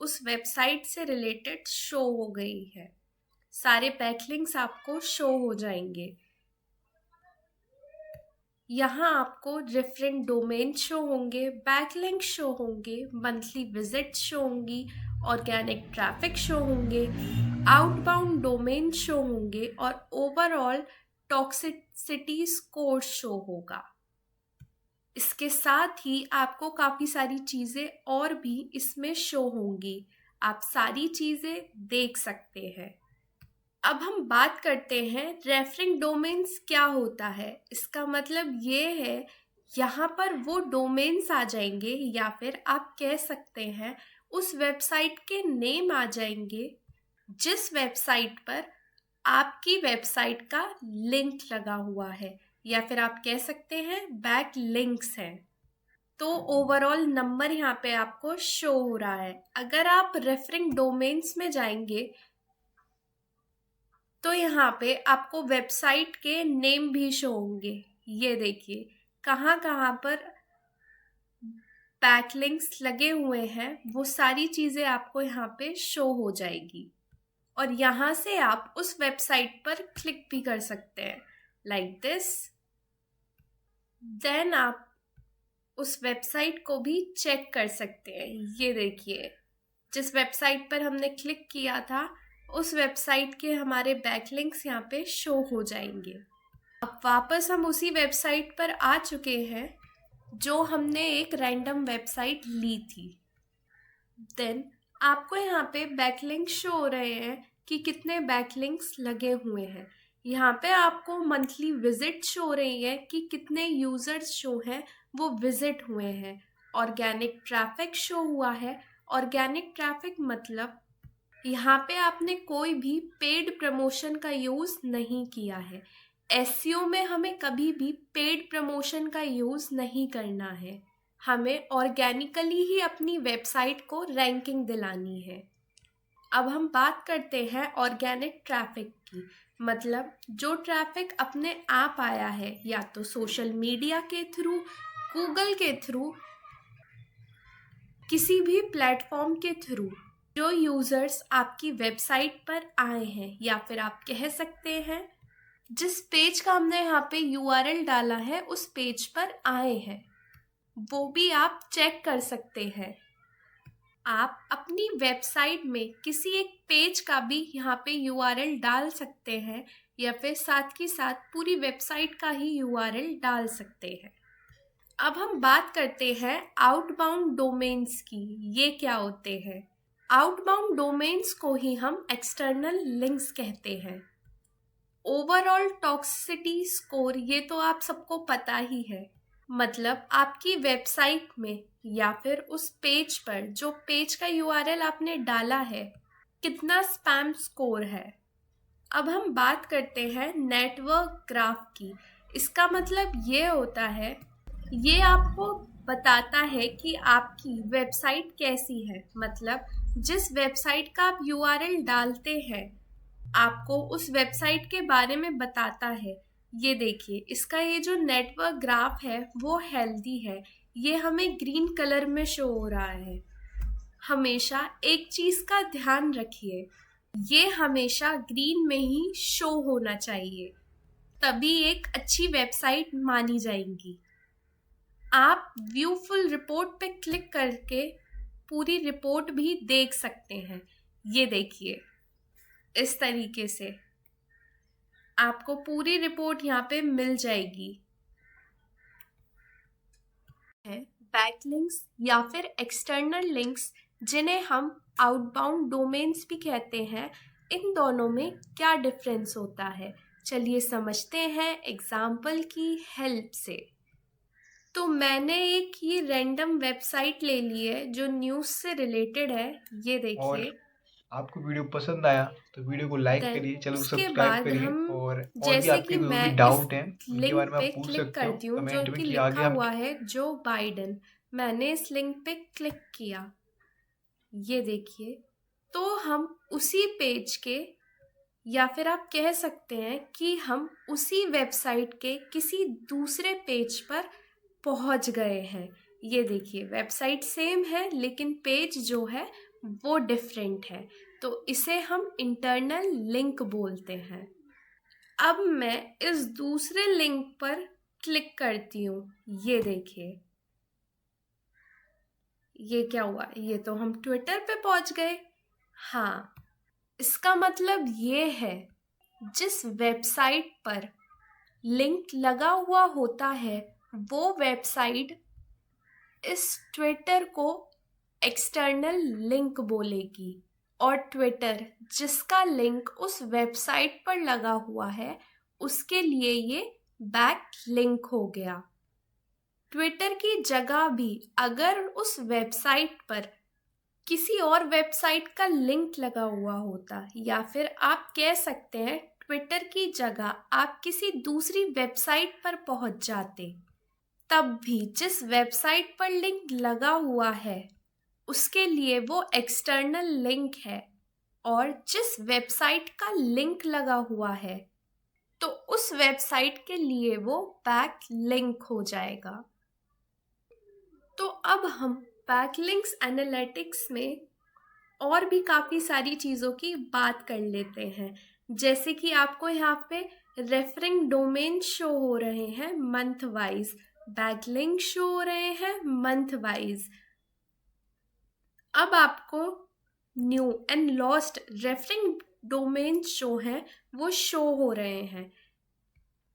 उस वेबसाइट से रिलेटेड शो हो गई है। सारे बैकलिंक्स आपको शो हो जाएंगे। यहाँ आपको रेफरेंट डोमेन शो होंगे, बैकलिंक शो होंगे, मंथली विजिट शो होंगी, ऑर्गेनिक ट्रैफिक शो होंगे, आउटबाउंड डोमेन शो होंगे और ओवरऑल टॉक्सिसिटी स्कोर शो होगा। इसके साथ ही आपको काफ़ी सारी चीज़ें और भी इसमें शो होंगी। आप सारी चीज़ें देख सकते हैं। अब हम बात करते हैं रेफरिंग डोमेन्स क्या होता है। इसका मतलब ये है, यहाँ पर वो डोमेन्स आ जाएंगे या फिर आप कह सकते हैं उस वेबसाइट के नेम आ जाएंगे जिस वेबसाइट पर आपकी वेबसाइट का लिंक लगा हुआ है, या फिर आप कह सकते हैं बैक लिंक्स हैं। तो ओवरऑल नंबर यहाँ पे आपको शो हो रहा है। अगर आप रेफरिंग डोमेन्स में जाएंगे तो यहाँ पे आपको वेबसाइट के नेम भी शो होंगे। ये देखिए कहाँ कहाँ पर बैकलिंक्स लगे हुए हैं वो सारी चीज़ें आपको यहाँ पे शो हो जाएगी और यहाँ से आप उस वेबसाइट पर क्लिक भी कर सकते हैं लाइक दिस। देन आप उस वेबसाइट को भी चेक कर सकते हैं। ये देखिए, जिस वेबसाइट पर हमने क्लिक किया था उस वेबसाइट के हमारे बैकलिंक्स यहाँ पे शो हो जाएंगे। अब वापस हम उसी वेबसाइट पर आ चुके हैं जो हमने एक रैंडम वेबसाइट ली थी। देन आपको यहाँ पे बैकलिंक शो हो रहे हैं कि कितने बैकलिंक्स लगे हुए हैं। यहाँ पे आपको मंथली विजिट शो हो रही है कि कितने यूजर्स शो हैं वो विजिट हुए हैं। ऑर्गेनिक ट्रैफिक शो हुआ है। ऑर्गेनिक ट्रैफिक मतलब यहाँ पे आपने कोई भी पेड प्रमोशन का यूज़ नहीं किया है। एसईओ में हमें कभी भी पेड प्रमोशन का यूज़ नहीं करना है। हमें ऑर्गेनिकली ही अपनी वेबसाइट को रैंकिंग दिलानी है। अब हम बात करते हैं ऑर्गेनिक ट्रैफिक की, मतलब जो ट्रैफिक अपने आप आया है या तो सोशल मीडिया के थ्रू, गूगल के थ्रू, किसी भी प्लेटफॉर्म के थ्रू जो यूज़र्स आपकी वेबसाइट पर आए हैं, या फिर आप कह सकते हैं जिस पेज का हमने यहाँ पे यूआरएल डाला है उस पेज पर आए हैं, वो भी आप चेक कर सकते हैं। आप अपनी वेबसाइट में किसी एक पेज का भी यहाँ पे यूआरएल डाल सकते हैं या फिर साथ के साथ पूरी वेबसाइट का ही यूआरएल डाल सकते हैं। अब हम बात करते हैं आउटबाउंड डोमेन्स की। ये क्या होते हैं? आउटबाउंड डोमेन्स को ही हम एक्सटर्नल लिंक्स कहते हैं। ओवरऑल टॉक्सिसिटी स्कोर ये तो आप सबको पता ही है, मतलब आपकी वेबसाइट में या फिर उस पेज पर, जो पेज का यूआरएल आपने डाला है, कितना स्पैम स्कोर है। अब हम बात करते हैं नेटवर्क ग्राफ की। इसका मतलब ये होता है, ये आपको बताता है कि आपकी वेबसाइट कैसी है। मतलब जिस वेबसाइट का आप यूआरएल डालते हैं आपको उस वेबसाइट के बारे में बताता है। ये देखिए, इसका ये जो नेटवर्क ग्राफ है वो हेल्दी है। ये हमें ग्रीन कलर में शो हो रहा है। हमेशा एक चीज़ का ध्यान रखिए, ये हमेशा ग्रीन में ही शो होना चाहिए, तभी एक अच्छी वेबसाइट मानी जाएगी। आप व्यू फुल रिपोर्ट पे क्लिक करके पूरी रिपोर्ट भी देख सकते हैं। ये देखिए, इस तरीके से आपको पूरी रिपोर्ट यहाँ पे मिल जाएगी। बैकलिंक्स या फिर एक्सटर्नल लिंक्स, जिन्हें हम आउटबाउंड डोमेन्स भी कहते हैं, इन दोनों में क्या डिफरेंस होता है, चलिए समझते हैं एग्जाम्पल की हेल्प से। तो मैंने एक ये रैंडम वेबसाइट ले ली है जो न्यूज़ से रिलेटेड है। ये और देखिए, आपको वीडियो पसंद आया तो वीडियो को लाइक देन करिए, चैनल को उसके सब्सक्राइब बाद करिए, हम, और भी जैसे आपके कि जो भी मैं इस डाउट हैं उनके लिंक बारे में पे आप पूछ क्लिक सकते हो करती हूँ जो कमेंट में कि कि लिखा आगे हम हुआ है जो बाइडन। मैंने इस लिंक पे क्लिक किया, ये देखिए, तो हम उसी पेज के, या फिर आप कह सकते हैं कि हम उसी वेबसाइट के किसी दूसरे पेज पर पहुंच गए हैं। ये देखिए, वेबसाइट सेम है लेकिन पेज जो है वो डिफरेंट है, तो इसे हम इंटरनल लिंक बोलते हैं। अब मैं इस दूसरे लिंक पर क्लिक करती हूँ। ये देखिए, ये क्या हुआ, ये तो हम ट्विटर पे पहुंच गए। हाँ, इसका मतलब ये है, जिस वेबसाइट पर लिंक लगा हुआ होता है वो वेबसाइट इस ट्विटर को एक्सटर्नल लिंक बोलेगी, और ट्विटर जिसका लिंक उस वेबसाइट पर लगा हुआ है उसके लिए ये बैक लिंक हो गया। ट्विटर की जगह भी अगर उस वेबसाइट पर किसी और वेबसाइट का लिंक लगा हुआ होता, या फिर आप कह सकते हैं ट्विटर की जगह आप किसी दूसरी वेबसाइट पर पहुंच जाते, तब भी जिस वेबसाइट पर लिंक लगा हुआ है उसके लिए वो एक्सटर्नल लिंक है, और जिस वेबसाइट का लिंक लगा हुआ है तो उस वेबसाइट के लिए वो बैक लिंक हो जाएगा। तो अब हम बैकलिंक्स एनालिटिक्स में और भी काफ़ी सारी चीज़ों की बात कर लेते हैं। जैसे कि आपको यहाँ पे रेफरिंग डोमेन शो हो रहे हैं मंथ वाइज, बैकलिंक शो हो रहे हैं मंथ वाइज। अब आपको new and lost referring domain show हैं, वो शो हो रहे हैं।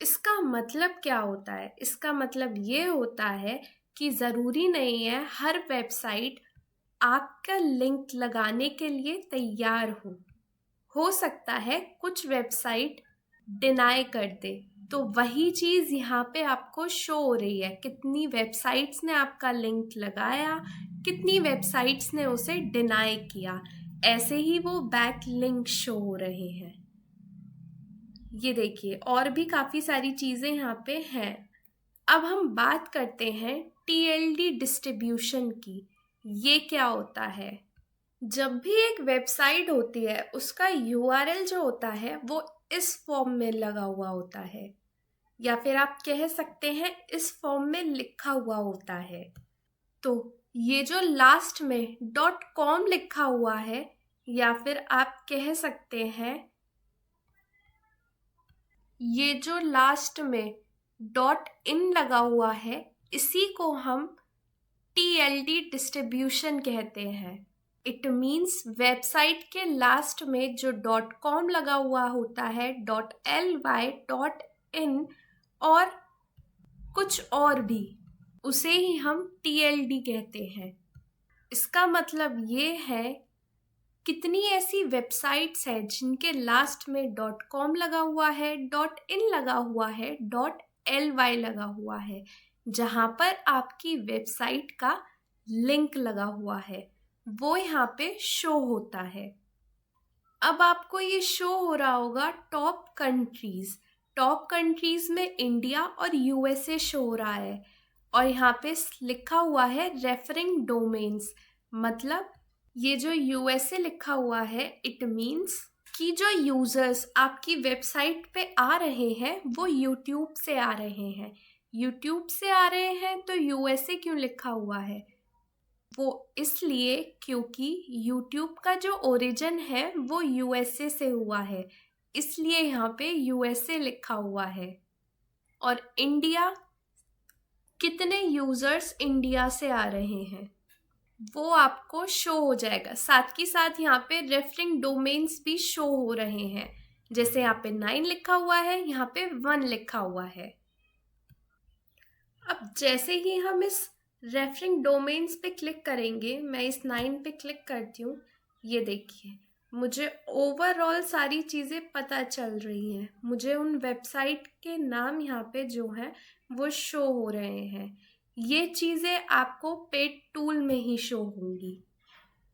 इसका मतलब क्या होता है? इसका मतलब ये होता है कि ज़रूरी नहीं है हर वेबसाइट आपका लिंक लगाने के लिए तैयार हो सकता है कुछ वेबसाइट डिनाई कर दे। तो वही चीज़ यहाँ पे आपको शो हो रही है, कितनी वेबसाइट्स ने आपका लिंक लगाया, कितनी वेबसाइट्स ने उसे डिनाई किया। ऐसे ही वो बैक लिंक शो हो रहे हैं। ये देखिए, और भी काफ़ी सारी चीज़ें यहाँ पे हैं। अब हम बात करते हैं TLD डिस्ट्रीब्यूशन की। ये क्या होता है? जब भी एक वेबसाइट होती है उसका URL जो होता है वो इस फॉर्म में लगा हुआ होता है, या फिर आप कह सकते हैं इस फॉर्म में लिखा हुआ होता है। तो ये जो लास्ट में .com लिखा हुआ है, या फिर आप कह सकते हैं ये जो लास्ट में .in लगा हुआ है, इसी को हम TLD डिस्ट्रीब्यूशन कहते हैं। इट मीन्स वेबसाइट के लास्ट में जो .com लगा हुआ होता है, .ly, .in और कुछ और भी, उसे ही हम TLD कहते हैं। इसका मतलब ये है कितनी ऐसी वेबसाइट्स हैं जिनके लास्ट में .com लगा हुआ है, .in लगा हुआ है, .ly लगा हुआ है, जहाँ पर आपकी वेबसाइट का लिंक लगा हुआ है, वो यहाँ पे शो होता है। अब आपको ये शो हो रहा होगा टॉप कंट्रीज में इंडिया और USA शो हो रहा है, और यहाँ पे लिखा हुआ है रेफरिंग डोमेन्स। मतलब ये जो USA लिखा हुआ है, इट मीन्स कि जो यूजर्स आपकी वेबसाइट पे आ रहे हैं वो YouTube से आ रहे हैं। YouTube से आ रहे हैं तो USA क्यों लिखा हुआ है? वो इसलिए क्योंकि YouTube का जो ओरिजिन है वो USA से हुआ है, इसलिए यहाँ पे USA लिखा हुआ है। और इंडिया, कितने यूजर्स इंडिया से आ रहे हैं वो आपको शो हो जाएगा। साथ ही साथ यहाँ पे रेफरिंग डोमेन्स भी शो हो रहे हैं। जैसे यहाँ पे 9 लिखा हुआ है, यहाँ पे 1 लिखा हुआ है। अब जैसे ही हम इस रेफरिंग डोमेन्स पे क्लिक करेंगे, मैं इस 9 पे क्लिक करती हूँ, ये देखिए मुझे ओवरऑल सारी चीज़ें पता चल रही हैं। मुझे उन वेबसाइट के नाम यहाँ पे जो हैं वो शो हो रहे हैं। ये चीज़ें आपको पेड टूल में ही शो होंगी।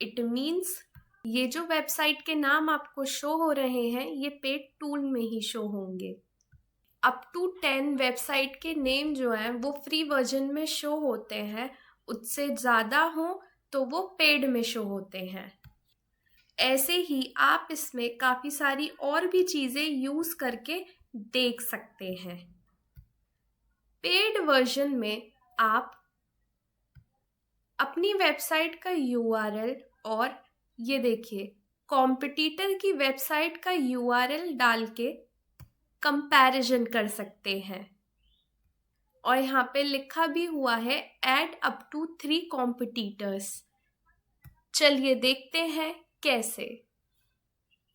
इट मीन्स ये जो वेबसाइट के नाम आपको शो हो रहे हैं ये पेड टूल में ही शो होंगे। अप टू 10 वेबसाइट के नेम जो हैं वो फ्री वर्जन में शो होते हैं, उससे ज़्यादा हो तो वो पेड में शो होते हैं। ऐसे ही आप इसमें काफ़ी सारी और भी चीज़ें यूज़ करके देख सकते हैं। पेड वर्जन में आप अपनी वेबसाइट का URL और ये देखिए कॉम्पिटिटर की वेबसाइट का URL डाल के कंपैरिजन कर सकते हैं। और यहाँ पे लिखा भी हुआ है ऐड अप टू 3 कॉम्पिटिटर्स। चलिए देखते हैं कैसे।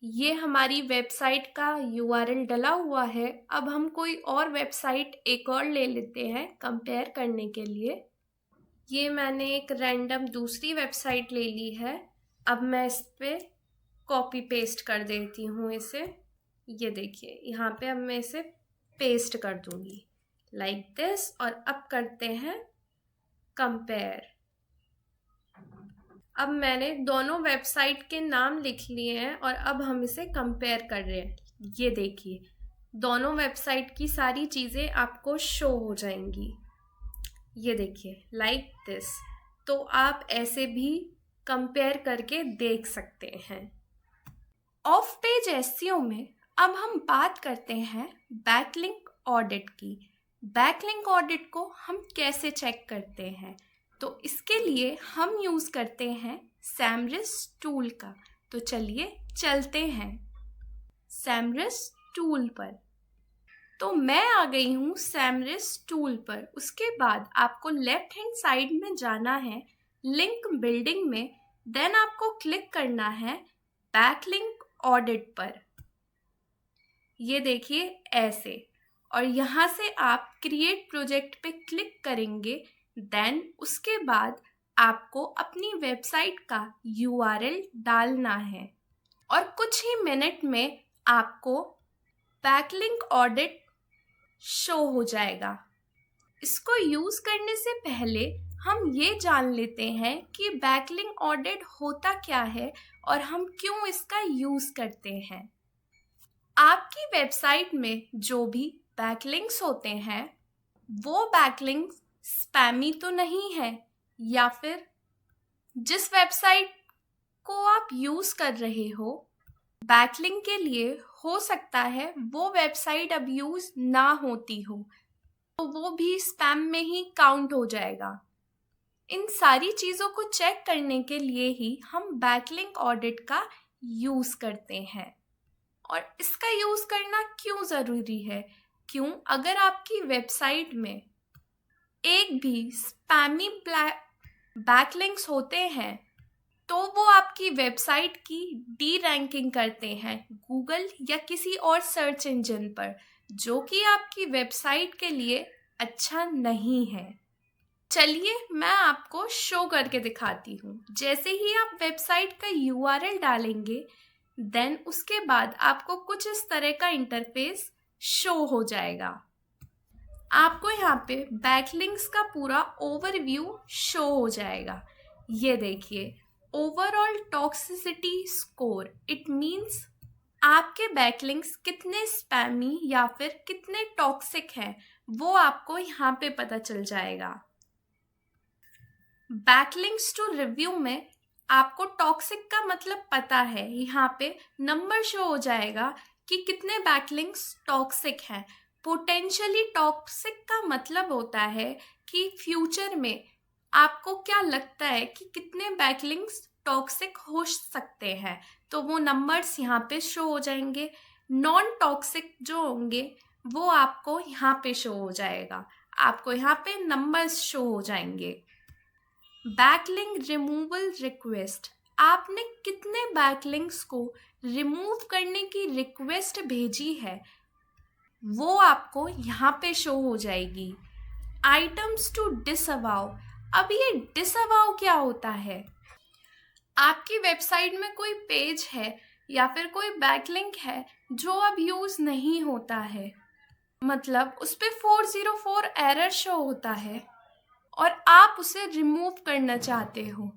ये हमारी वेबसाइट का URL डला हुआ है। अब हम कोई और वेबसाइट एक और ले लेते हैं कंपेयर करने के लिए। ये मैंने एक रैंडम दूसरी वेबसाइट ले ली है। अब मैं इस पे कॉपी पेस्ट कर देती हूँ इसे। ये देखिए यहाँ पे अब मैं इसे पेस्ट कर दूँगी लाइक दिस, और अब करते हैं कंपेयर। अब मैंने दोनों वेबसाइट के नाम लिख लिए हैं और अब हम इसे कंपेयर कर रहे हैं। ये देखिए दोनों वेबसाइट की सारी चीज़ें आपको शो हो जाएंगी। ये देखिए लाइक दिस। तो आप ऐसे भी कंपेयर करके देख सकते हैं। ऑफ पेज एसईओ में अब हम बात करते हैं बैकलिंक ऑडिट की। बैकलिंक ऑडिट को हम कैसे चेक करते हैं? तो इसके लिए हम यूज़ करते हैं सैमरिस टूल का। तो चलिए चलते हैं सैमरिस टूल पर। तो मैं आ गई हूँ सैमरिस टूल पर। उसके बाद आपको लेफ्ट हैंड साइड में जाना है लिंक बिल्डिंग में, देन आपको क्लिक करना है बैकलिंक ऑडिट पर। ये देखिए ऐसे, और यहाँ से आप क्रिएट प्रोजेक्ट पे क्लिक करेंगे। देन उसके बाद आपको अपनी वेबसाइट का URL डालना है और कुछ ही मिनट में आपको बैकलिंक ऑडिट शो हो जाएगा। इसको यूज़ करने से पहले हम ये जान लेते हैं कि बैकलिंक ऑडिट होता क्या है और हम क्यों इसका यूज़ करते हैं। आपकी वेबसाइट में जो भी बैकलिंक्स होते हैं वो बैकलिंक्स स्पैमी तो नहीं है, या फिर जिस वेबसाइट को आप यूज़ कर रहे हो बैकलिंक के लिए हो सकता है वो वेबसाइट अब यूज़ ना होती हो, तो वो भी स्पैम में ही काउंट हो जाएगा। इन सारी चीज़ों को चेक करने के लिए ही हम बैकलिंक ऑडिट का यूज़ करते हैं। और इसका यूज़ करना क्यों ज़रूरी है? क्यों? अगर आपकी वेबसाइट में एक भी स्पैमी बैकलिंक्स होते हैं तो वो आपकी वेबसाइट की डी रैंकिंग करते हैं गूगल या किसी और सर्च इंजन पर, जो कि आपकी वेबसाइट के लिए अच्छा नहीं है। चलिए मैं आपको शो करके दिखाती हूँ। जैसे ही आप वेबसाइट का URL डालेंगे देन उसके बाद आपको कुछ इस तरह का इंटरफेस शो हो जाएगा। आपको यहाँ पे बैकलिंक्स का पूरा ओवरव्यू शो हो जाएगा। ये देखिए, overall toxicity score, it means आपके बैकलिंक्स कितने स्पैमी या फिर कितने टॉक्सिक हैं वो आपको यहाँ पे पता चल जाएगा। बैकलिंक्स टू रिव्यू में आपको टॉक्सिक का मतलब पता है, यहाँ पे नंबर शो हो जाएगा कि कितने बैकलिंक्स टॉक्सिक हैं। पोटेंशियली टॉक्सिक का मतलब होता है कि फ्यूचर में आपको क्या लगता है कि कितने बैकलिंक्स टॉक्सिक हो सकते हैं, तो वो नंबर्स यहाँ पे शो हो जाएंगे। नॉन टॉक्सिक जो होंगे वो आपको यहाँ पे शो हो जाएगा, आपको यहाँ पे नंबर्स शो हो जाएंगे। बैकलिंक रिमूवल रिक्वेस्ट, आपने कितने बैकलिंक्स को रिमूव करने की रिक्वेस्ट भेजी है वो आपको यहाँ पे शो हो जाएगी। आइटम्स टू डिसअवाउ, अब ये डिसअवाउ क्या होता है? आपकी वेबसाइट में कोई पेज है या फिर कोई बैकलिंक है जो अब यूज़ नहीं होता है, मतलब उस पर 404 एरर शो होता है और आप उसे रिमूव करना चाहते हो।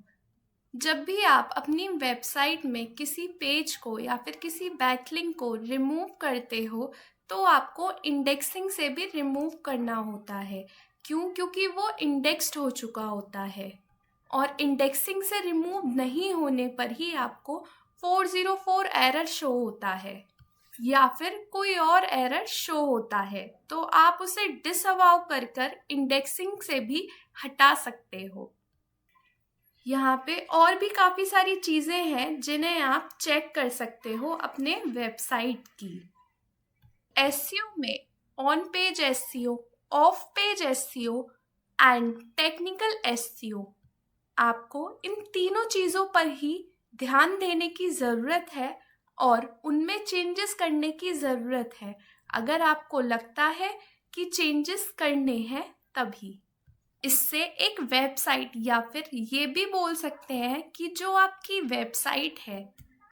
जब भी आप अपनी वेबसाइट में किसी पेज को या फिर किसी बैकलिंक को रिमूव करते हो तो आपको इंडेक्सिंग से भी रिमूव करना होता है। क्यों? क्योंकि वो इंडेक्स्ड हो चुका होता है और इंडेक्सिंग से रिमूव नहीं होने पर ही आपको 404 एरर शो होता है या फिर कोई और एरर शो होता है, तो आप उसे डिसअवाउ कर इंडेक्सिंग से भी हटा सकते हो। यहाँ पे और भी काफ़ी सारी चीज़ें हैं जिन्हें आप चेक कर सकते हो अपने वेबसाइट की। एसईओ में on page SEO, of page SEO and technical SEO, आपको इन तीनों चीज़ों पर ही ध्यान देने की ज़रूरत है और उनमें चेंजेस करने की ज़रूरत है। अगर आपको लगता है कि चेंजेस करने हैं तभी। इससे एक वेबसाइट या फिर ये भी बोल सकते हैं कि जो आपकी वेबसाइट है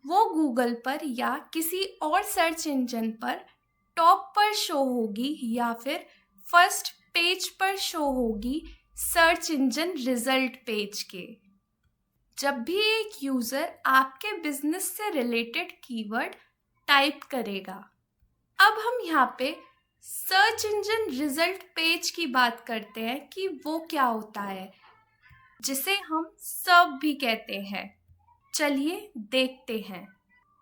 वो गूगल पर या किसी और सर्च इंजन पर टॉप पर शो होगी या फिर फर्स्ट पेज पर शो होगी सर्च इंजन रिजल्ट पेज के। जब भी एक यूज़र आपके बिजनेस से रिलेटेड कीवर्ड टाइप करेगा। अब हम यहाँ पे सर्च इंजन रिजल्ट पेज की बात करते हैं कि वो क्या होता है, जिसे हम सर्व भी कहते हैं। चलिए देखते हैं।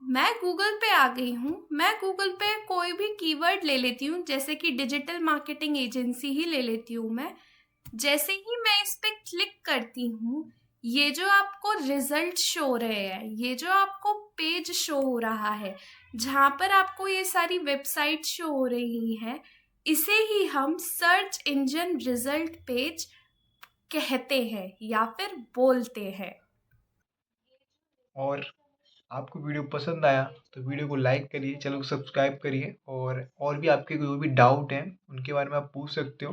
मैं गूगल पे आ गई हूँ। मैं गूगल पे कोई भी कीवर्ड ले लेती हूँ, जैसे कि डिजिटल मार्केटिंग एजेंसी ही ले लेती हूँ मैं। जैसे ही मैं इस पे क्लिक करती हूँ, ये जो आपको रिजल्ट शो हो रहे हैं, ये जो आपको पेज शो हो रहा है, जहाँ पर आपको ये सारी वेबसाइट शो हो रही हैं, इसे ही हम सर्च इंजन रिजल्ट पेज कहते हैं या फिर बोलते हैं। और आपको वीडियो पसंद आया तो वीडियो को लाइक करिए, चैनल को सब्सक्राइब करिए, और भी आपके जो भी डाउट हैं उनके बारे में आप पूछ सकते हो।